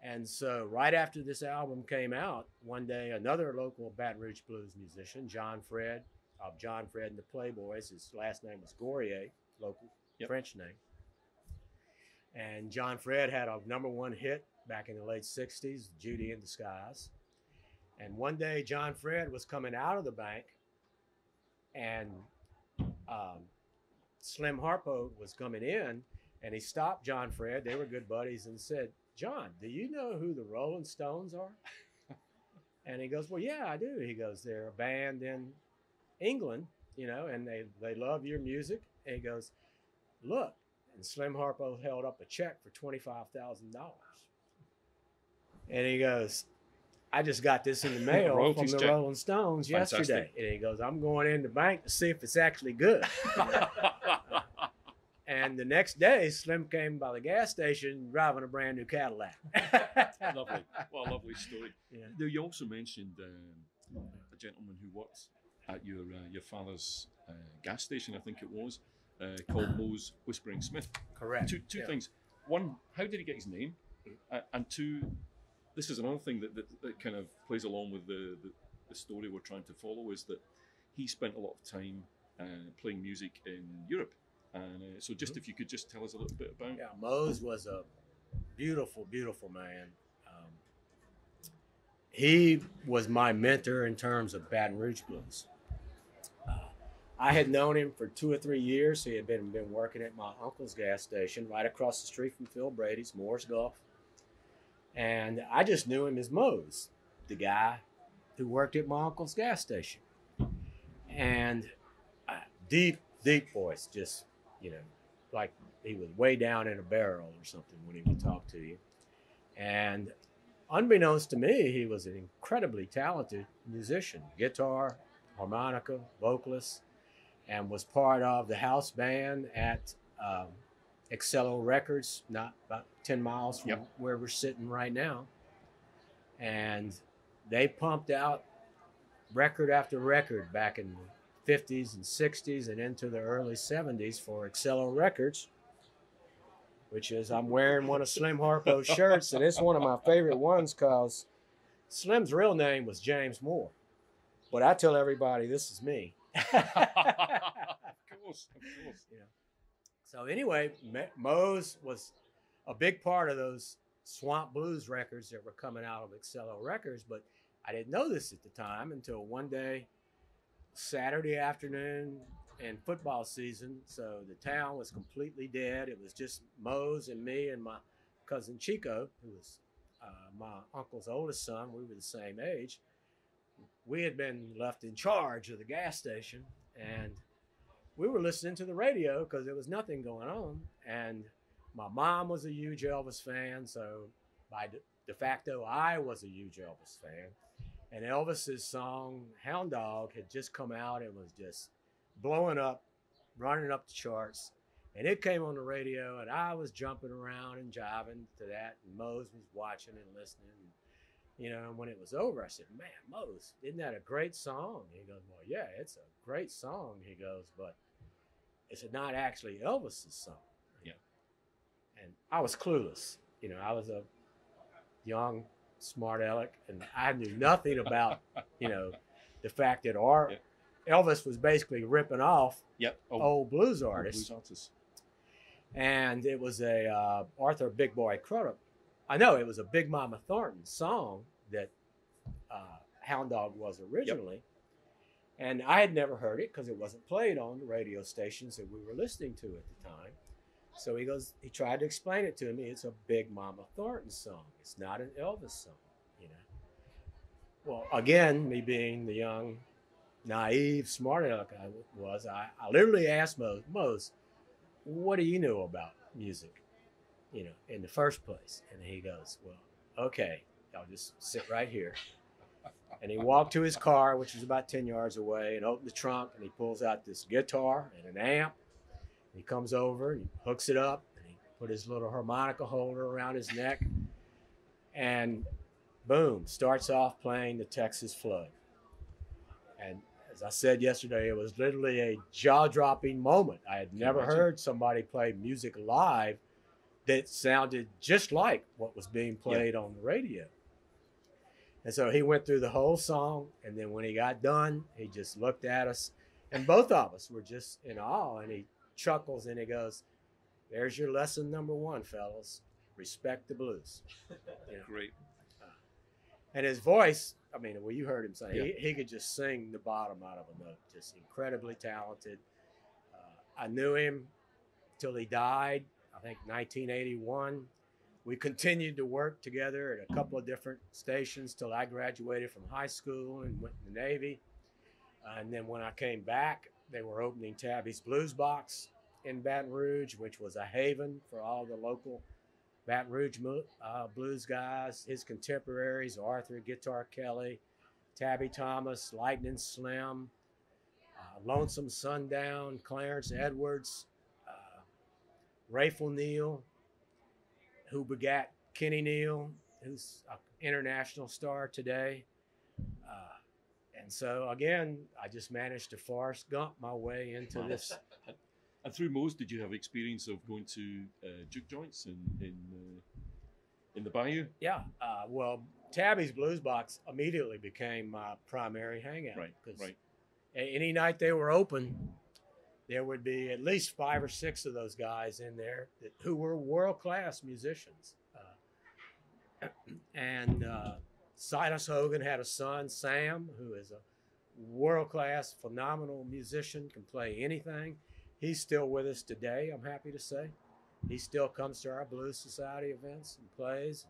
And so right after this album came out, one day another local Baton Rouge blues musician, John Fred, of John Fred and the Playboys, his last name was Gourier, local French name. And John Fred had a #1 hit back in the late 60s, Judy in Disguise. And one day John Fred was coming out of the bank and Slim Harpo was coming in, and he stopped John Fred. They were good buddies, and said, "John, do you know who the Rolling Stones are?" And he goes, "Well, yeah, I do." He goes, "They're a band in England, and they love your music." And he goes, "Look," and Slim Harpo held up a check for $25,000. And he goes, "I just got this in the mail from the Rolling Stones yesterday." And he goes, "I'm going in the bank to see if it's actually good." And the next day, Slim came by the gas station driving a brand new Cadillac. Lovely. What a lovely story. Yeah. Now, you also mentioned a gentleman who worked at your father's gas station, I think it was, called Moe's Whispering Smith. Correct. Two things. One, how did he get his name? And two, this is another thing that kind of plays along with the story we're trying to follow, is that he spent a lot of time playing music in Europe. And so just if you could just tell us a little bit about... Yeah, Moe's was a beautiful, beautiful man. He was my mentor in terms of Baton Rouge blues. I had known him for 2 or 3 years. He had been working at my uncle's gas station right across the street from Phil Brady's, Moore's Gulf. And I just knew him as Moe's, the guy who worked at my uncle's gas station. And deep voice, just, like he was way down in a barrel or something when he would talk to you. And unbeknownst to me, he was an incredibly talented musician, guitar, harmonica, vocalist, and was part of the house band at Excello Records, not about 10 miles from where we're sitting right now. And they pumped out record after record back in the 50s and 60s and into the early 70s for Excello Records, which is, I'm wearing one of Slim Harpo's shirts, and it's one of my favorite ones because Slim's real name was James Moore. But I tell everybody this is me. Of course. Yeah. So anyway, Moe's was a big part of those Swamp Blues records that were coming out of Excello Records, but I didn't know this at the time until one day, Saturday afternoon and football season, so the town was completely dead. It was just Moe's and me and my cousin Chico, who was my uncle's oldest son. We were the same age. We had been left in charge of the gas station, and we were listening to the radio because there was nothing going on. And my mom was a huge Elvis fan, so by de facto, I was a huge Elvis fan. And Elvis's song, Hound Dog, had just come out and was just blowing up, running up the charts. And it came on the radio, and I was jumping around and jiving to that. And Moe's was watching and listening. And, and when it was over, I said, man, Moe's, isn't that a great song? He goes, well, yeah, it's a great song. He goes, but it's not actually Elvis's song. Yeah. And I was clueless. I was a young, smart aleck, and I knew nothing about, the fact that Elvis was basically ripping off old blues artists. And it was a Arthur Big Boy Crudup. I know it was a Big Mama Thornton song that Hound Dog was originally. And I had never heard it because it wasn't played on the radio stations that we were listening to at the time. So he tried to explain it to me. It's a Big Mama Thornton song. It's not an Elvis song, Well, again, me being the young, naive, smart aleck I was, I literally asked Moe's, what do you know about music, in the first place? And he goes, well, okay, I'll just sit right here. And he walked to his car, which was about 10 yards away, and opened the trunk, and he pulls out this guitar and an amp. And he comes over and he hooks it up, and he put his little harmonica holder around his neck, and boom, starts off playing the Texas Flood. And as I said yesterday, it was literally a jaw-dropping moment. I had never heard somebody play music live that sounded just like what was being played on the radio. And so he went through the whole song, and then when he got done, he just looked at us, and both of us were just in awe, and he chuckles and he goes, there's your lesson number 1, fellas. Respect the blues. Great. And his voice, you heard him say, he could just sing the bottom out of a note, just incredibly talented. I knew him till he died, I think 1981. We continued to work together at a couple of different stations till I graduated from high school and went in the Navy. And then when I came back, they were opening Tabby's Blues Box in Baton Rouge, which was a haven for all the local Baton Rouge blues guys, his contemporaries, Arthur Guitar Kelly, Tabby Thomas, Lightning Slim, Lonesome Sundown, Clarence Edwards, Rayful Neal, who begat Kenny Neal, who's an international star today. And so, again, I just managed to Forrest Gump my way into this. And through Moe's, did you have experience of going to juke joints in the Bayou? Yeah. Well, Tabby's Blues Box immediately became my primary hangout. Right, right. Any night they were open, there would be at least 5 or 6 of those guys in there who were world-class musicians. And Silas Hogan had a son, Sam, who is a world-class, phenomenal musician, can play anything. He's still with us today, I'm happy to say. He still comes to our Blues Society events and plays.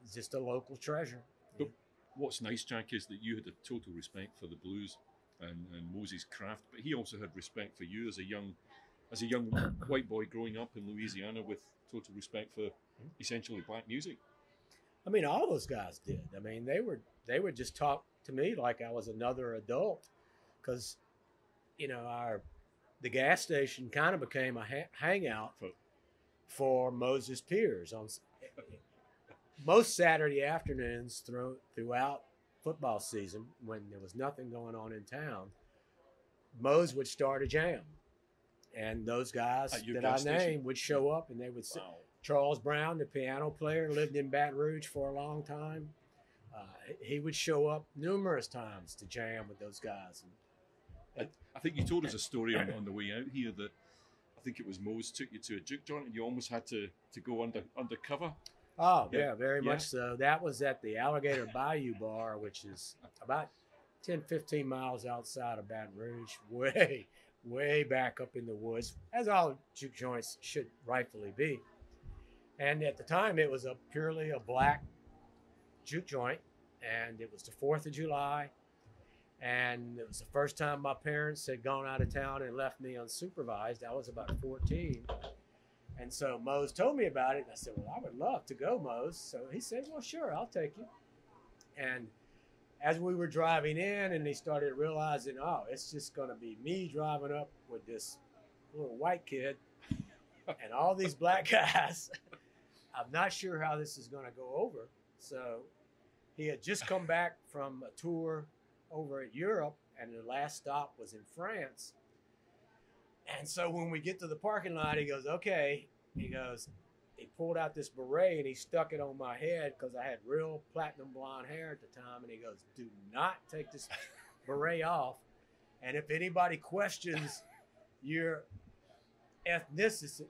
He's just a local treasure. But what's nice, Jack, is that you had a total respect for the blues and Moses' craft, but he also had respect for you as a young white boy growing up in Louisiana with total respect for essentially black music. I mean, all those guys did. I mean, they would just talk to me like I was another adult, because, you know, the gas station kind of became a hangout for Moses' peers. On most Saturday afternoons throughout football season, when there was nothing going on in town, Mose would start a jam, and those guys that I named would show up, and they would sit. Charles Brown, the piano player, lived in Baton Rouge for a long time. He would show up numerous times to jam with those guys. I think you told us a story on the way out here that I think it was Mose took you to a juke joint and you almost had to go undercover. Oh, yeah, very much so. That was at the Alligator Bayou Bar, which is about 10, 15 miles outside of Baton Rouge, way back up in the woods, as all juke joints should rightfully be. And at the time, it was purely a black juke joint, and it was the 4th of July, and it was the first time my parents had gone out of town and left me unsupervised. I was about 14. And so Mose told me about it, and I said, well, I would love to go, Mose. So he said, well, sure, I'll take you. And as we were driving in, and he started realizing, oh, it's just going to be me driving up with this little white kid and all these black guys. I'm not sure how this is going to go over. So he had just come back from a tour over at Europe, and the last stop was in France. And so when we get to the parking lot, he goes, okay. He pulled out this beret and he stuck it on my head because I had real platinum blonde hair at the time. And he goes, do not take this beret off. And if anybody questions your ethnicity,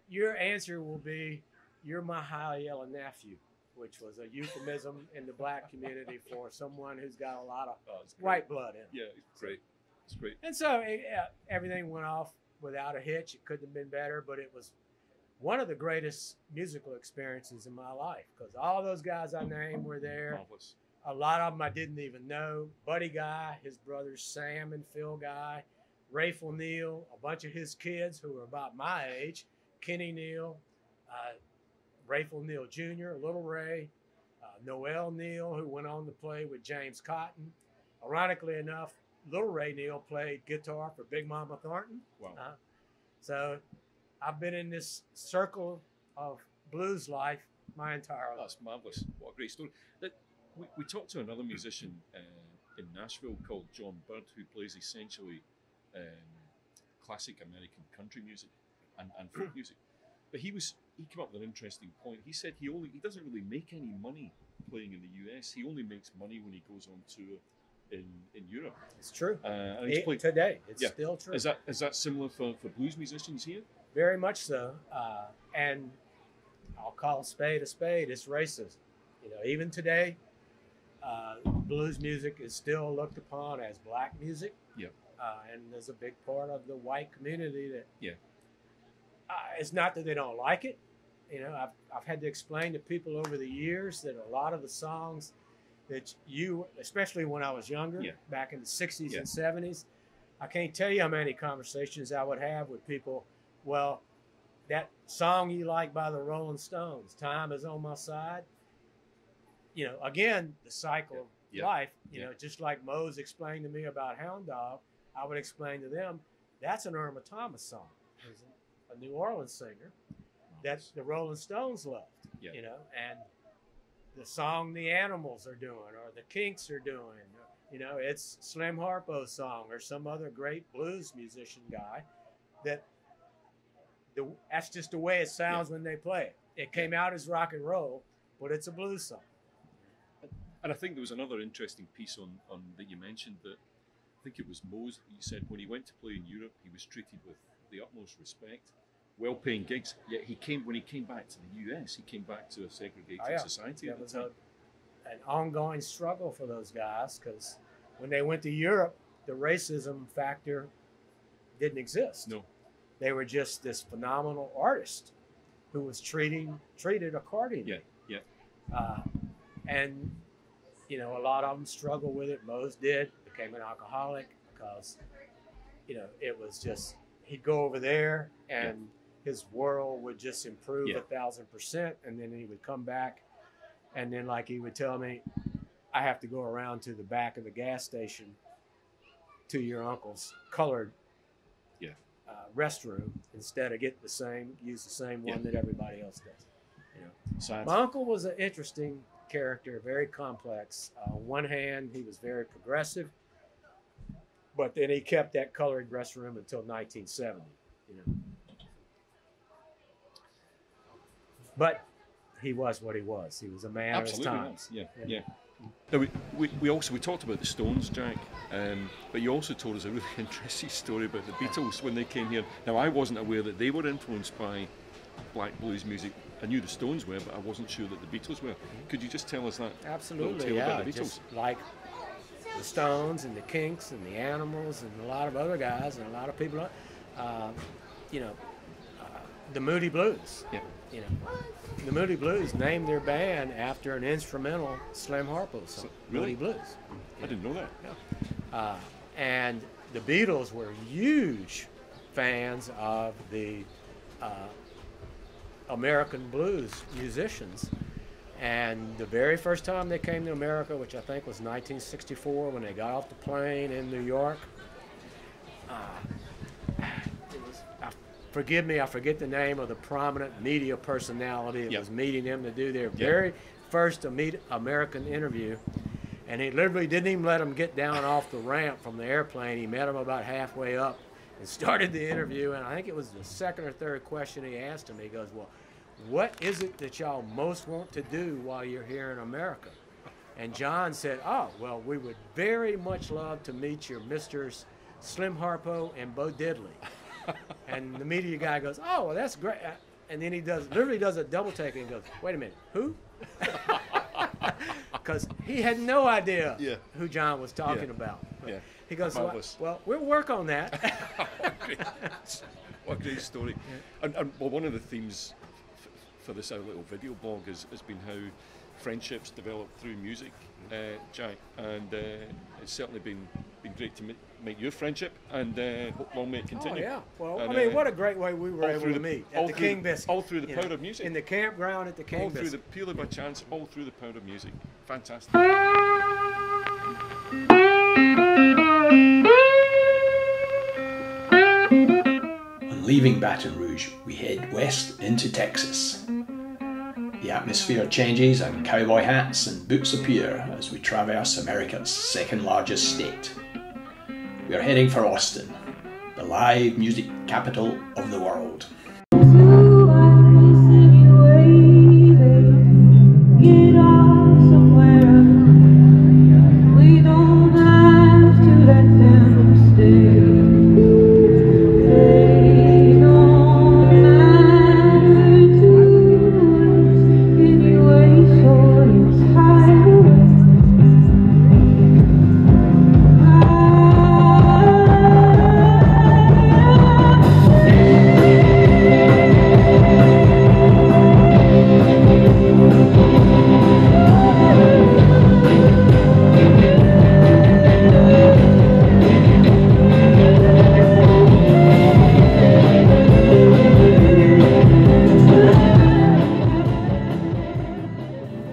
your answer will be, you're my high-yellow nephew, which was a euphemism in the black community for someone who's got a lot of white blood in him. Yeah, it's great. It's great. And so everything went off without a hitch. It couldn't have been better, but it was one of the greatest musical experiences in my life because all those guys I named were there. Marvelous. A lot of them I didn't even know. Buddy Guy, his brothers Sam and Phil Guy, Rayful Neal, a bunch of his kids who were about my age, Kenny Neal, Rayful Neal Jr., Little Ray, Noel Neal, who went on to play with James Cotton. Ironically enough, Little Ray Neal played guitar for Big Mama Thornton. Wow. So I've been in this circle of blues life my entire life. That's marvelous. What a great story. We talked to another musician in Nashville called John Bird, who plays essentially classic American country music and folk music. But he came up with an interesting point. He said he doesn't really make any money playing in the US. He only makes money when he goes on tour in Europe. It's true. And he's played today. It's still true. Is that similar for blues musicians here? Very much so. And I'll call a spade. It's racism. You know, even today, blues music is still looked upon as black music. Yeah. And there's a big part of the white community that. Yeah. It's not that they don't like it. You know, I've had to explain to people over the years that a lot of the songs that especially when I was younger, back in the 60s and 70s, I can't tell you how many conversations I would have with people. Well, that song you like by the Rolling Stones, Time Is On My Side. You know, again, the cycle of life, you know, just like Mose explained to me about Hound Dog, I would explain to them, That's an Irma Thomas song. There's a New Orleans singer that the Rolling Stones loved, you know, and the song the Animals are doing or the Kinks are doing, you know, it's Slim Harpo's song or some other great blues musician guy that's just the way it sounds when they play it. It came out as rock and roll, but it's a blues song. And I think there was another interesting piece on that you mentioned that I think it was Mose. He said when he went to play in Europe, he was treated with the utmost respect, well-paying gigs. Yet when he came back to the US, he came back to a segregated society. It was an ongoing struggle for those guys because when they went to Europe, the racism factor didn't exist. No, they were just this phenomenal artist who was treated accordingly. And you know, a lot of them struggled with it. Mose did, became an alcoholic because, you know, it was just, he'd go over there and his world would just improve 1,000%. And then he would come back and then like he would tell me, I have to go around to the back of the gas station to your uncle's colored restroom instead of use the same one that everybody else does. You know, my uncle was an interesting character, very complex. On one hand, he was very progressive, but then he kept that colored restroom until 1970. You know, but he was what he was. He was a man of his times. Now we talked about the Stones, Jack, but you also told us a really interesting story about the Beatles when they came here. Now I wasn't aware that they were influenced by black blues music. I knew the Stones were, but I wasn't sure that the Beatles were. Could you just tell us that? Absolutely, about the Beatles? Just like the Stones and the Kinks and the Animals and a lot of other guys and a lot of people, you know, the Moody Blues. You know, the Moody Blues named their band after an instrumental Slim Harpo song, Moody Blues. I didn't know that. And the Beatles were huge fans of the American blues musicians, and the very first time they came to America, which I think was 1964 when they got off the plane in New York, forgive me, I forget the name of the prominent media personality that was meeting them to do their very first American interview, and he literally didn't even let them get down off the ramp from the airplane. He met them about halfway up and started the interview, and I think it was the second or third question he asked him. He goes, well, what is it that y'all most want to do while you're here in America? And John said, oh, well, we would very much love to meet your Misters Slim Harpo and Bo Diddley. And the media guy goes, oh, well, that's great. And then he literally does a double take and goes, wait a minute, who? Because he had no idea who John was talking about. He goes, well, we'll work on that. What a great story. And well, one of the themes for this little video blog has been how friendships develop through music, Jack, and it's certainly been great to make your friendship, and hope long may it continue. Oh yeah, well, and, I mean, what a great way we were able to meet at the King Biscuit. All through the power of music. In the campground at the King Biscuit. All through purely by chance, all through the power of music. Fantastic. On leaving Baton Rouge, we head west into Texas. The atmosphere changes and cowboy hats and boots appear as we traverse America's second largest state. We are heading for Austin, the live music capital of the world.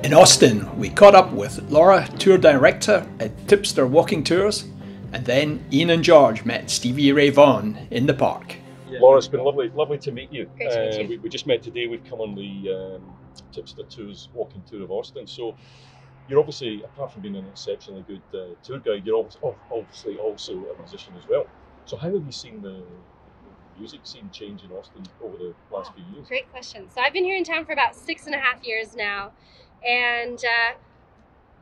In Austin, we caught up with Laura, tour director at Tipster Walking Tours, And then Ian and George met Stevie Ray Vaughan in the park. Laura, it's been lovely to meet you. Great to meet you. We just met today. We've come on the Tipster Tours walking tour of Austin. So you're obviously, apart from being an exceptionally good tour guide, you're obviously also a musician as well. So how have you seen the music scene change in Austin over the last few years? Great question. So I've been here in town for about 6.5 years now, and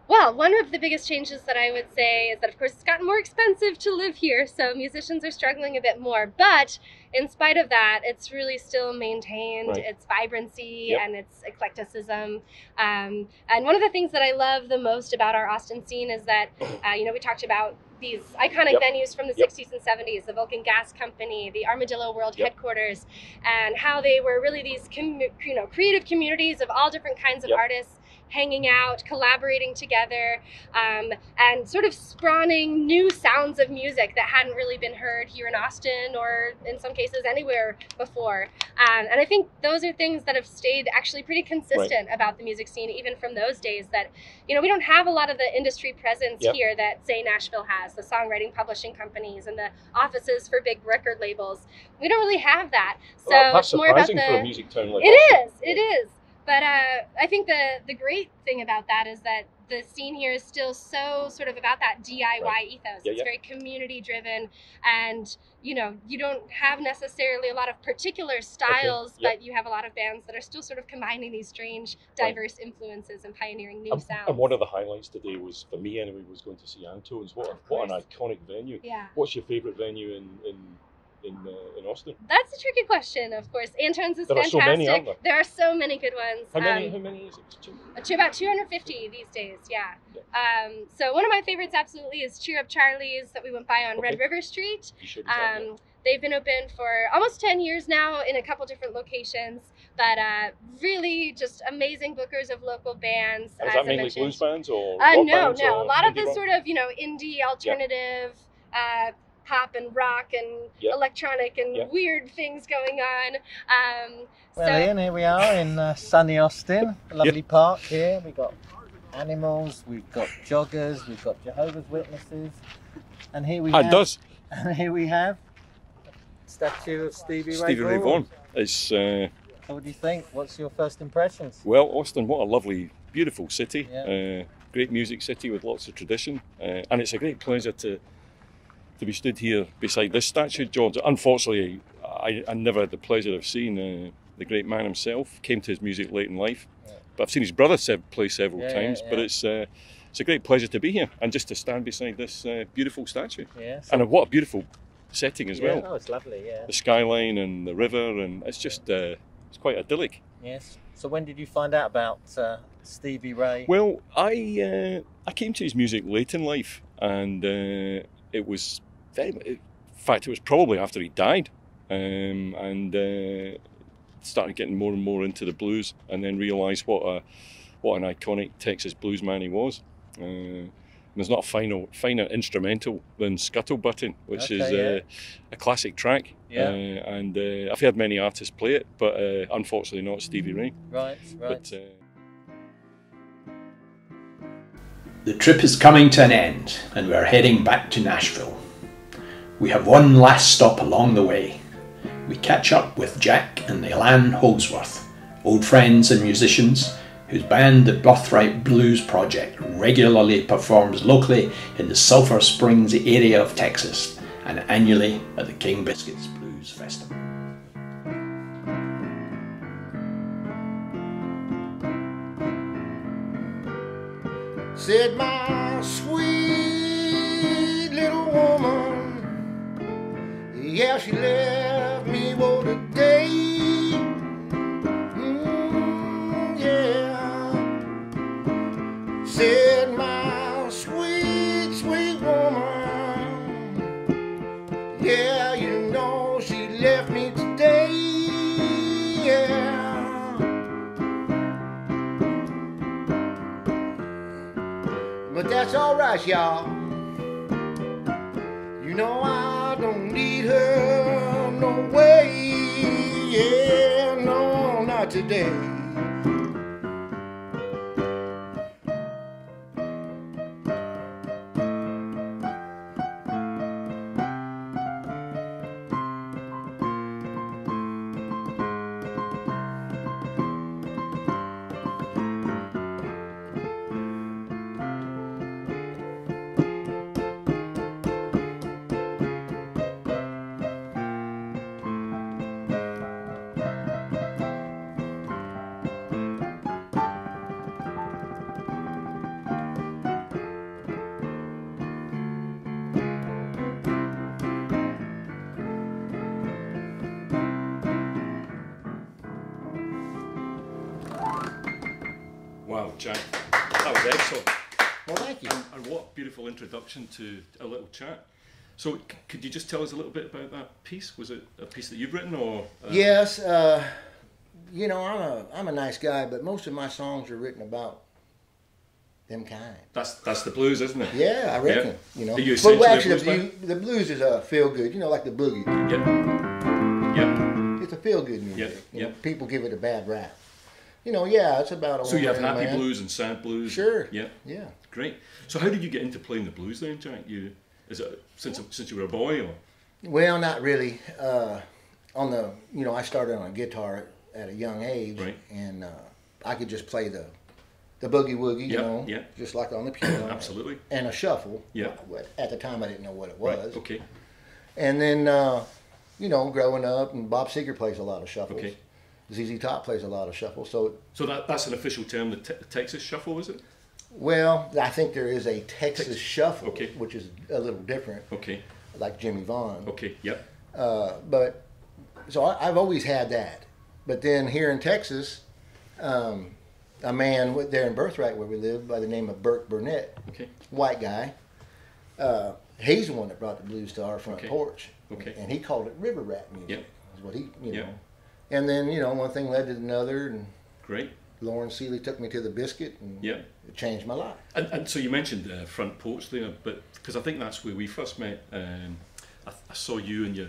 well, one of the biggest changes that I would say is that, of course, it's gotten more expensive to live here, so musicians are struggling a bit more. But in spite of that, it's really still maintained its vibrancy and its eclecticism. And one of the things that I love the most about our Austin scene is that, we talked about these iconic venues from the 60s and 70s, the Vulcan Gas Company, the Armadillo World Headquarters, and how they were really these creative communities of all different kinds of artists hanging out, collaborating together, and sort of spawning new sounds of music that hadn't really been heard here in Austin or in some cases anywhere before. And I think those are things that have stayed actually pretty consistent about the music scene, even from those days, that, we don't have a lot of the industry presence here that, say, Nashville has, the songwriting publishing companies and the offices for big record labels. We don't really have that. So that's it's more about surprising for a music town like It is. But I think the great thing about that is that the scene here is still so sort of about that DIY ethos. It's very community driven, and you don't have necessarily a lot of particular styles, but you have a lot of bands that are still sort of combining these strange, diverse influences and pioneering new sounds. And one of the highlights today was, for me anyway, was going to see Antone's. What an iconic venue. Yeah. What's your favourite venue in Austin? That's a tricky question, of course. Antone's is There fantastic. are so many, aren't there? There are so many good ones. How many is it? To about 250 these days, so one of my favorites absolutely is Cheer Up Charlie's that we went by on Red River Street. They've been open for almost 10 years now in a couple different locations, but really just amazing bookers of local bands. Is that mainly blues bands or No. bands, A or lot of the rock? sort of, indie alternative, pop and rock and electronic and weird things going on. Well, Ian, here we are in sunny Austin, a lovely park here. We've got animals, we've got joggers, we've got Jehovah's Witnesses, and here we have a statue of Stevie Ray Vaughan. It's, what do you think? What's your first impressions? well, Austin, what a lovely, beautiful city. Great music city with lots of tradition, and it's a great pleasure to be stood here beside this statue, George. Unfortunately, I never had the pleasure of seeing the great man himself. Came to his music late in life, but I've seen his brother play several times. But it's a great pleasure to be here and just to stand beside this beautiful statue. And what a beautiful setting as well. Oh, it's lovely. The skyline and the river, and it's just it's quite idyllic. Yes. So when did you find out about Stevie Ray? Well, I came to his music late in life, and it was in fact, it was probably after he died, and started getting more and more into the blues, and then realised what an iconic Texas blues man he was. There's not a finer instrumental than Scuttlebuttin', which is a classic track. And I've heard many artists play it, but unfortunately not Stevie Ray. Right. But, The trip is coming to an end, and we're heading back to Nashville. We have one last stop along the way. We catch up with Jack and Elan Holdsworth, old friends and musicians whose band, the Birthright Blues Project, regularly performs locally in the Sulphur Springs area of Texas and annually at the King Biscuits Blues Festival. Said my sweet little woman, yeah, she left me for the day. Yeah. Said my sweet, sweet woman, yeah, you know she left me today. Yeah. But that's alright, y'all. You know I don't need her no way. Yeah, no, not today. Jack. That was excellent. Well, thank you. And what a beautiful introduction to a little chat. So, could you just tell us a little bit about that piece? Was it a piece that you've written, or? Yes. You know, I'm a nice guy, but most of my songs are written about them kind. That's the blues, isn't it? Yeah, I reckon. Yeah. You know. Are you But actually, a blues man? the blues is a feel good. You know, like the boogie. Yep. Yep. It's a feel good music. Yep. You know, Yep. people give it a bad rap. You know, yeah, it's about a So you have woman and a happy man. blues and sad blues. Sure. Yeah. Yeah. Great. So how did you get into playing the blues then, Jack? Is it since you were a boy, or? Well, not really. I started on a guitar at a young age, right. And I could just play the boogie woogie, you know, just like on the piano. Absolutely. And a shuffle. Yeah. At the time, I didn't know what it was. Right. Okay. And then, growing up, and Bob Seger plays a lot of shuffles. Okay. ZZ Top plays a lot of shuffles. So that's an official term, the Texas Shuffle, is it? Well, I think there is a Texas Shuffle, okay. which is a little different. Okay. Like Jimmy Vaughn. Okay. Yep. But so I've always had that. But then here in Texas, a man there in Birthright where we live by the name of Burke Burnett, okay. White guy, he's the one that brought the blues to our front porch. Okay. And he called it river rat music. Yep. Is what he, you Yep. know. And then, one thing led to another, and great. Lauren Seeley took me to the Biscuit, and yep. it changed my life. And so you mentioned front porch there, but because I think that's where we first met. I saw you and your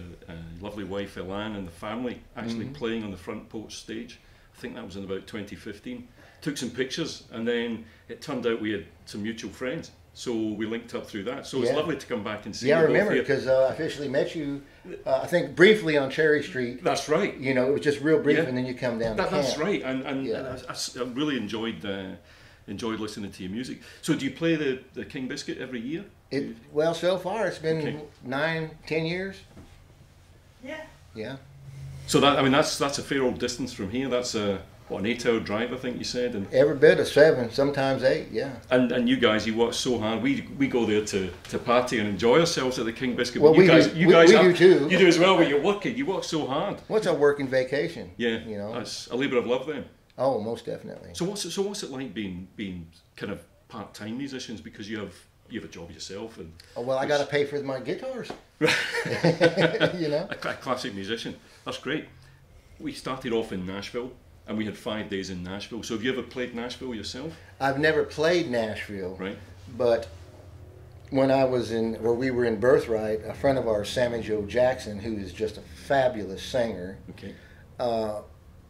lovely wife Elan and the family actually playing on the front porch stage. I think that was in about 2015. Took some pictures, and then it turned out we had some mutual friends. So we linked up through that. So it's lovely to come back and see you. Yeah, I remember, because I officially met you, I think briefly on Cherry Street. That's right. It was just real brief, and then you come down to camp. That's right, and I really enjoyed listening to your music. So do you play the King Biscuit every year? Well, so far it's been 9-10 years. Yeah. Yeah. So that's a fair old distance from here. That's an 8-hour drive, I think you said. And every bit of 7, sometimes 8. Yeah. And you guys, you work so hard. We go there to party and enjoy ourselves at the King Biscuit. Well, you we guys do too. You do as well, but you're working. You work so hard. What's a working vacation? Yeah. That's a labour of love then. Oh, most definitely. So what's it like being kind of part-time musicians, because you have a job yourself? And I got to pay for my guitars. A classic musician. That's great. We started off in Nashville, and we had 5 days in Nashville. So have you ever played Nashville yourself? I've never played Nashville. Right. But when I was we were in Birthright, a friend of ours, Sammy Joe Jackson, who is just a fabulous singer. Okay.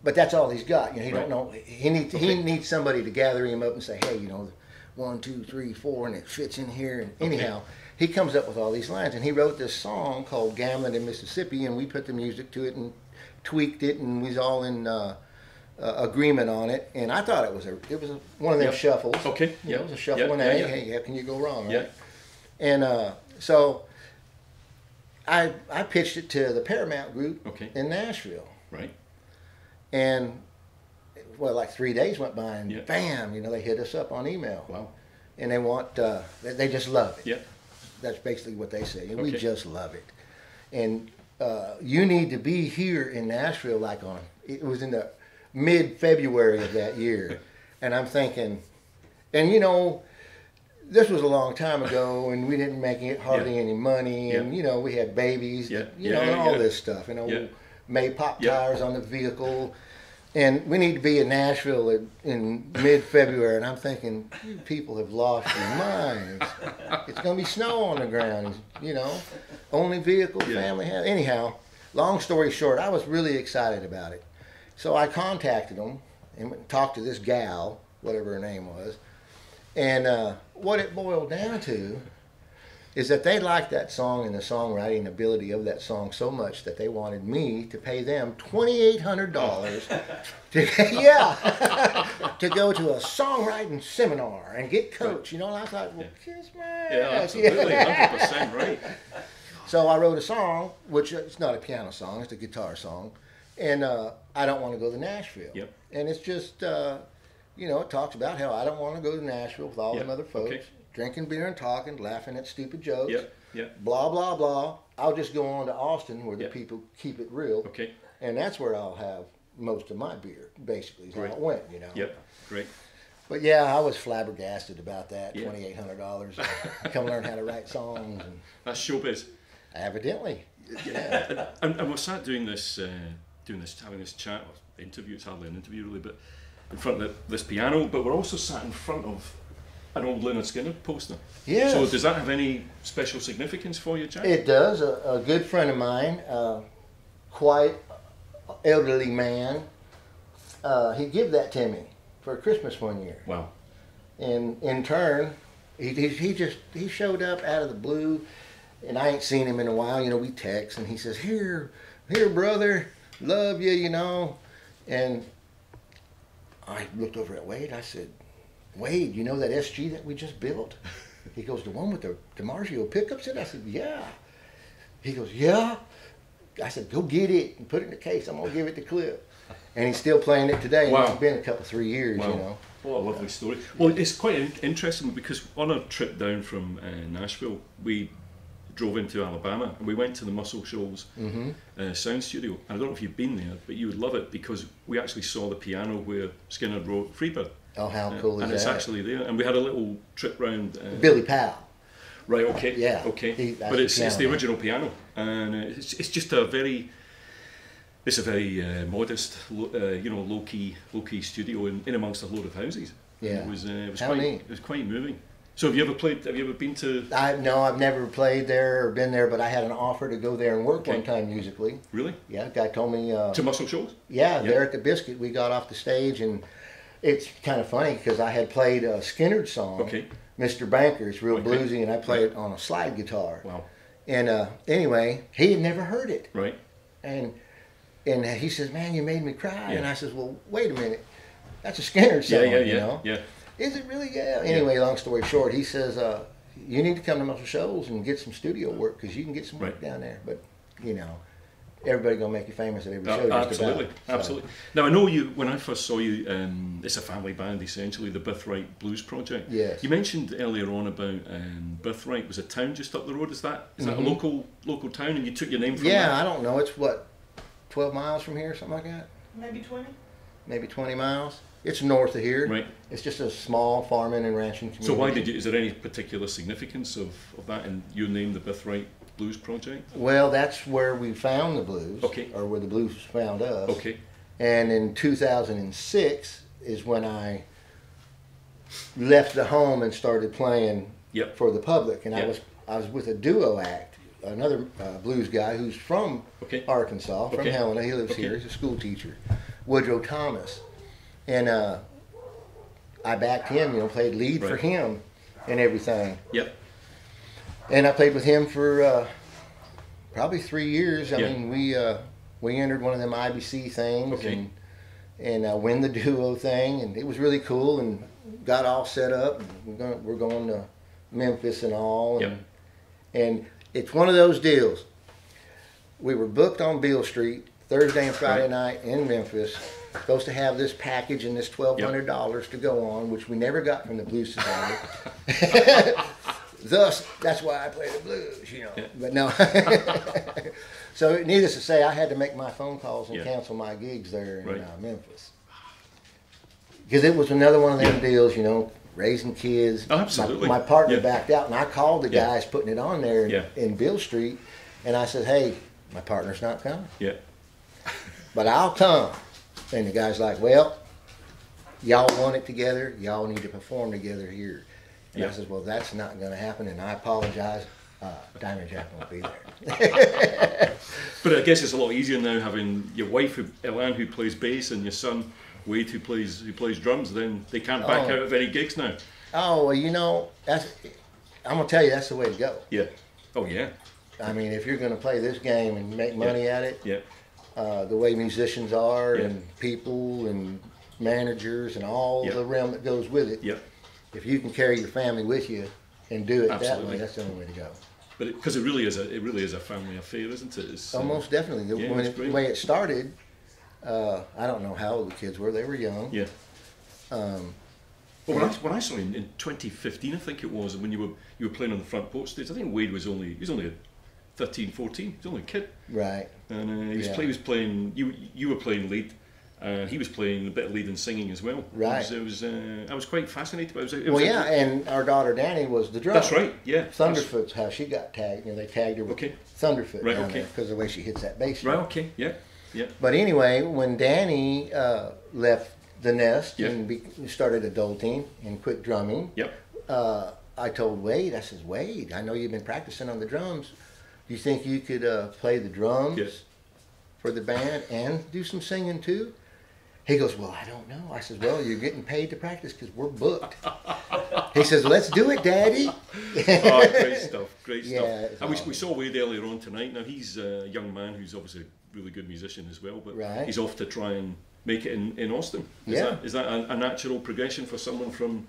But that's all he's got. He don't know. He needs somebody to gather him up and say, hey, 1, 2, 3, 4, and it fits in here. And anyhow, he comes up with all these lines, and he wrote this song called "Gambling in Mississippi," and we put the music to it and tweaked it, and we was all in agreement on it. And I thought it was one of them shuffles. Okay. It was a shuffle, and hey, how can you go wrong? Right? Yeah. And so I pitched it to the Paramount Group in Nashville. Right. And like 3 days went by, and bam, they hit us up on email. Wow. And they want, they just love it. Yeah. That's basically what they say. And we just love it. And you need to be here in Nashville, it was in the mid-February of that year. And I'm thinking, and this was a long time ago, and we didn't make hardly any money, and we had babies, and all this stuff. Made pop tires on the vehicle, and we need to be in Nashville in mid-February. And I'm thinking, you people have lost your minds. It's going to be snow on the ground, only vehicle family has. Anyhow, long story short, I was really excited about it. So I contacted them and talked to this gal, whatever her name was, and what it boiled down to is that they liked that song and the songwriting ability of that song so much that they wanted me to pay them $2,800 to go to a songwriting seminar and get coached. And I thought, well, kiss my ass. Yeah, absolutely, 100% right. So I wrote a song, which it's not a piano song, it's a guitar song, and I don't want to go to Nashville. Yep. And it's just, it talks about how I don't want to go to Nashville with all them other folks. Okay. Drinking beer and talking, laughing at stupid jokes. Yeah. Blah, blah, blah. I'll just go on to Austin where the people keep it real. Okay. And that's where I'll have most of my beer, basically, is how it went, Yep, great. But yeah, I was flabbergasted about that. $2,800 come learn how to write songs. And that's showbiz. Evidently. Yeah. and we're sat doing this, having this chat, or interview. It's hardly an interview really, but in front of this piano. But we're also sat in front of an old Lynyrd Skynyrd poster. Yes. So does that have any special significance for you, Jack? It does. A good friend of mine, quite elderly man, he gave that to me for Christmas one year. Wow. And in turn, he showed up out of the blue, and I ain't seen him in a while. You know, we text, and he says, here, brother, love you, you know. And I looked over at Wade. I said, Wade, you know that SG that we just built? He goes, the one with the DiMarzio pickups in? I said, yeah. He goes, yeah? I said, go get it and put it in the case. I'm going to give it to Cliff. And he's still playing it today. Wow. It's been 3 years, wow. You know. What a lovely story. Well, it's quite interesting because on a trip down from Nashville, we drove into Alabama and we went to the Muscle Shoals sound studio. And I don't know if you've been there, but you would love it because we actually saw the piano where Skynyrd wrote Freebird. Oh, how cool is that? And it's actually there. And we had a little trip round. Billy Powell. Right, okay. Yeah. Okay. But it's the original piano. And it's just a very... It's a very modest, low key studio in amongst a load of houses. Yeah, it was quite neat. It was quite moving. So have you ever been to? No, I've never played there or been there, but I had an offer to go there and work one time musically. Really? Yeah, a guy told me. To Muscle Shoals? Yeah, there at the Biscuit, we got off the stage, and it's kind of funny because I had played a Skynyrd song, Mr. Banker. It's real bluesy, and I played it on a slide guitar. Wow. And anyway, he had never heard it. Right. And he says, man, you made me cry. Yeah. And I says, well, wait a minute. That's a Skynyrd song, you know? Yeah. Is it really? Yeah. Anyway, long story short, he says, you need to come to Muscle Shoals and get some studio work because you can get some work down there. But, you know, everybody going to make you famous at every show. Absolutely. Absolutely. Now, I know you, when I first saw you, it's a family band, essentially, the Birthright Blues Project. Yes. You mentioned earlier on about Birthright was a town just up the road. Is that a local town and you took your name from that? Yeah, I don't know. It's what? 12 miles from here, something like that? Maybe 20. Maybe 20 miles. It's north of here. Right. It's just a small farming and ranching community. So why is there any particular significance of that and your name, the Birthright Blues Project? Well, that's where we found the blues. Okay. Or where the blues found us. Okay. And in 2006 is when I left the home and started playing for the public. And I was with a duo act. Another blues guy who's from Arkansas, from Helena. He lives here. He's a school teacher, Woodrow Thomas, and I backed him. You know, played lead for him and everything. Yep. And I played with him for probably 3 years. I mean, we entered one of them IBC things and win the duo thing, and it was really cool. And got all set up. We're going to Memphis and all, and it's one of those deals. We were booked on Beale Street Thursday and Friday night in Memphis, supposed to have this package and this $1,200 to go on, which we never got from the Blues Society. Thus, that's why I play the blues, you know. But no. So needless to say, I had to make my phone calls and cancel my gigs there in Memphis. Because it was another one of them deals, you know, raising kids. Oh, absolutely. My partner backed out, and I called the guys putting it on there in Beale Street, and I said, hey, my partner's not coming. Yeah. But I'll come. And the guy's like, well, y'all want it together. Y'all need to perform together here. And I said, well, that's not going to happen, and I apologize. Diamond Jack won't be there. But I guess it's a lot easier now having your wife, Elan, who plays bass, and your son, Wade, who plays drums. Then they can't back out of any gigs now. Oh, well, you know, I'm going to tell you, that's the way to go. Yeah. Oh, yeah. I mean, if you're going to play this game and make money at it, the way musicians are and people and managers and all the realm that goes with it, if you can carry your family with you and do it that way, that's the only way to go. But because it really is a family affair, isn't it? It's, most definitely. The way it started, I don't know how old the kids were. They were young. Yeah. Well, when I saw him in 2015, I think it was, when you were playing on the front porch stage, I think Wade was only 13, 14. He was only a kid. Right. And he was playing. You were playing lead, And he was playing a bit of lead and singing as well. Right. I was quite fascinated by it. Well, yeah, and our daughter Danny was the drummer. That's right, yeah. Thunderfoot's how she got tagged. You know, they tagged her with Thunderfoot down there because of the way she hits that bass. Right, okay, yeah, yeah. But anyway, when Danny left the Nest and started adulting and quit drumming, I told Wade, I says, Wade, I know you've been practicing on the drums. Do you think you could play the drums for the band and do some singing too? He goes, well, I don't know. I says, well, you're getting paid to practice because we're booked. He says, let's do it, Daddy. Oh, great stuff, great stuff. Yeah, and we saw Wade earlier on tonight. Now, he's a young man who's obviously a really good musician as well, but he's off to try and make it in Austin. Is that a natural progression for someone from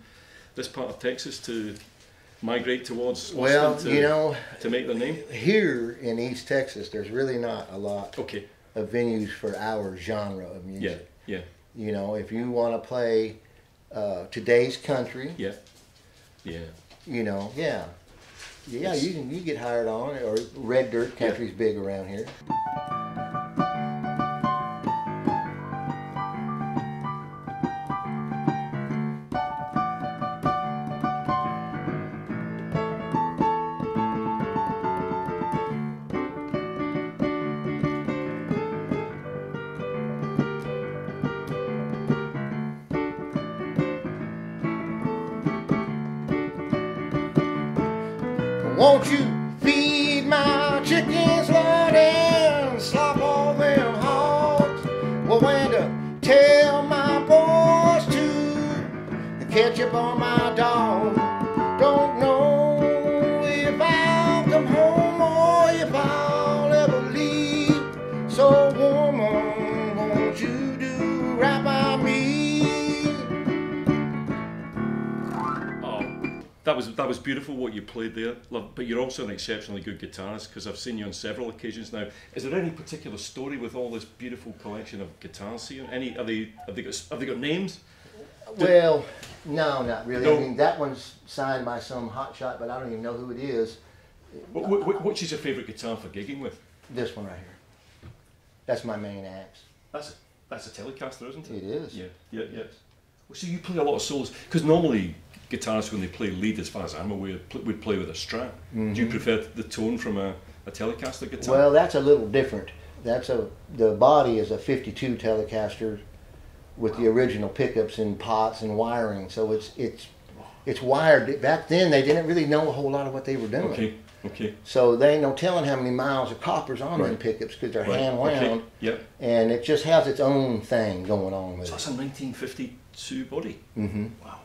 this part of Texas to migrate towards Austin to make their name? Here in East Texas, there's really not a lot of venues for our genre of music. Yeah. You know, if you want to play today's country. Yeah. You know, you can get hired on, or red dirt country's big around here. Won't you feed my chickens, Lord, and slop all them hogs? Well, when to tell my boys to catch up on my dog. Don't know if I'll come home or if I'll ever leave. So, woman, won't you do right by me? That was beautiful what you played there, but you're also an exceptionally good guitarist, because I've seen you on several occasions now. Is there any particular story with all this beautiful collection of guitars here? Have they got names? Well, no, not really. No. I mean, that one's signed by some hotshot, but I don't even know who it is. Which is your favourite guitar for gigging with? This one right here. That's my main axe. That's a Telecaster, isn't it? It is. Yeah. Well, so you play a lot of solos, because normally guitarists, when they play lead, as far as I'm aware, would play with a Strat. Mm-hmm. Do you prefer the tone from a Telecaster guitar? Well, that's a little different. The body is a 52 Telecaster with the original pickups and pots and wiring. So it's wired. Back then, they didn't really know a whole lot of what they were doing. Okay. So they ain't no telling how many miles of copper's on them pickups, because they're hand wound. Okay. Yep. And it just has its own thing going on with it. So that's a 1952 body. Mm-hmm. Wow.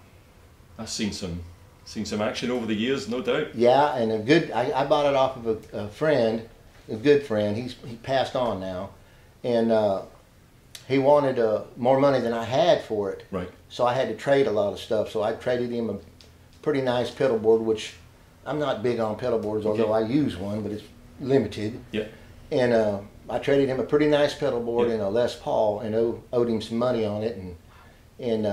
I've seen some action over the years, no doubt. Yeah, and I bought it off of a friend, a good friend. He passed on now, and he wanted more money than I had for it. Right. So I had to trade a lot of stuff. So I traded him a pretty nice pedal board, which I'm not big on pedal boards, although I use one, but it's limited. Yeah. And I traded him a pretty nice pedal board and a Les Paul, and owed him some money on it, and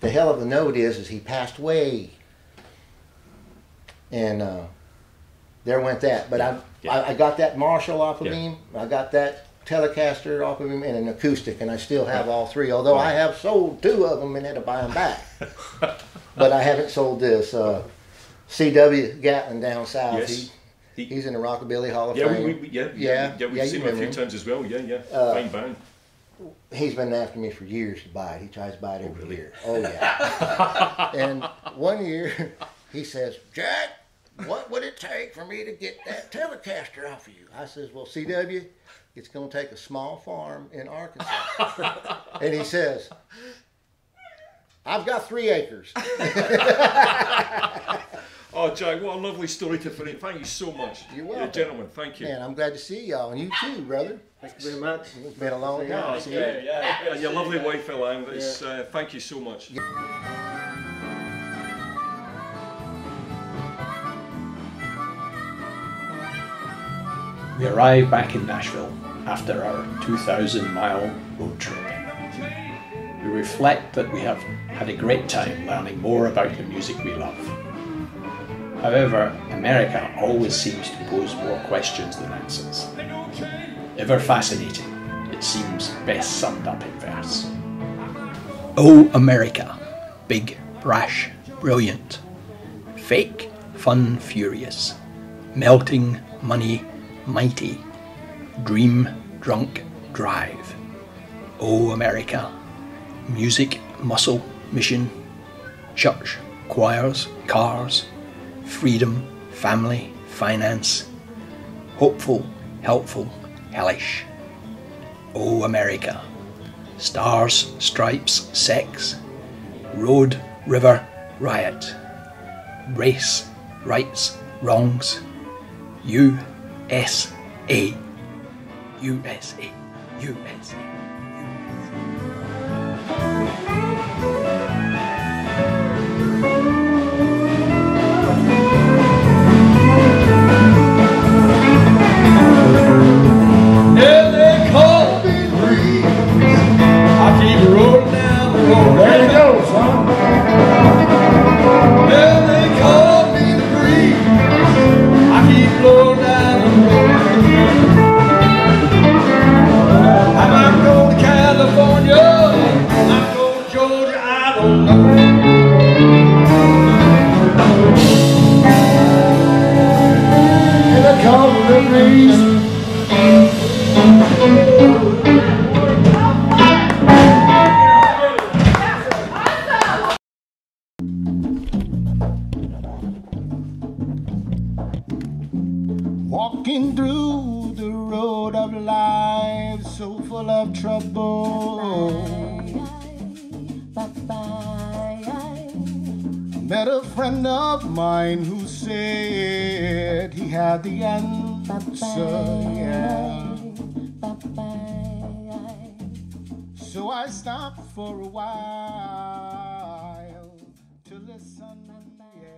the hell of the note is he passed away, and there went that. But I got that Marshall off of him. I got that Telecaster off of him, and an acoustic, and I still have all three. Although I have sold 2 of them and had to buy them back, but I haven't sold this. C.W. Gatlin down south. Yes. He's in the Rockabilly Hall of Fame. We've seen him a few times as well. Fine band. He's been after me for years to buy it. He tries to buy it every year. Oh, yeah. And one year, he says, Jack, what would it take for me to get that Telecaster off of you? I says, well, CW, it's going to take a small farm in Arkansas. And he says, I've got 3 acres. Oh, Jack, what a lovely story to finish. Thank you so much. You're welcome. Gentlemen, thank you. Man, I'm glad to see y'all, and you too, brother. Thank you very much. It's been a long time. And your lovely wife, Elaine. Thank you so much. We arrived back in Nashville after our 2,000-mile road trip. We reflect that we have had a great time learning more about the music we love. However, America always seems to pose more questions than answers. Ever fascinating, it seems best summed up in verse. Oh, America, big, brash, brilliant, fake, fun, furious, melting, money, mighty, dream, drunk, drive. Oh, America, music, muscle, mission, church, choirs, cars, freedom, family, finance, hopeful, helpful, hellish. Oh, America, stars, stripes, sex, road, river, riot, race, rights, wrongs, USA, USA, USA. There you go, son. Well, they call me the breeze. I keep blowing down the road. I might go to California, I might go to Georgia, I don't know. And they call me the breeze. Walking through the road of life, so full of trouble. Met a friend of mine who said he had the answer, yeah. So I stopped for a while to listen, yeah.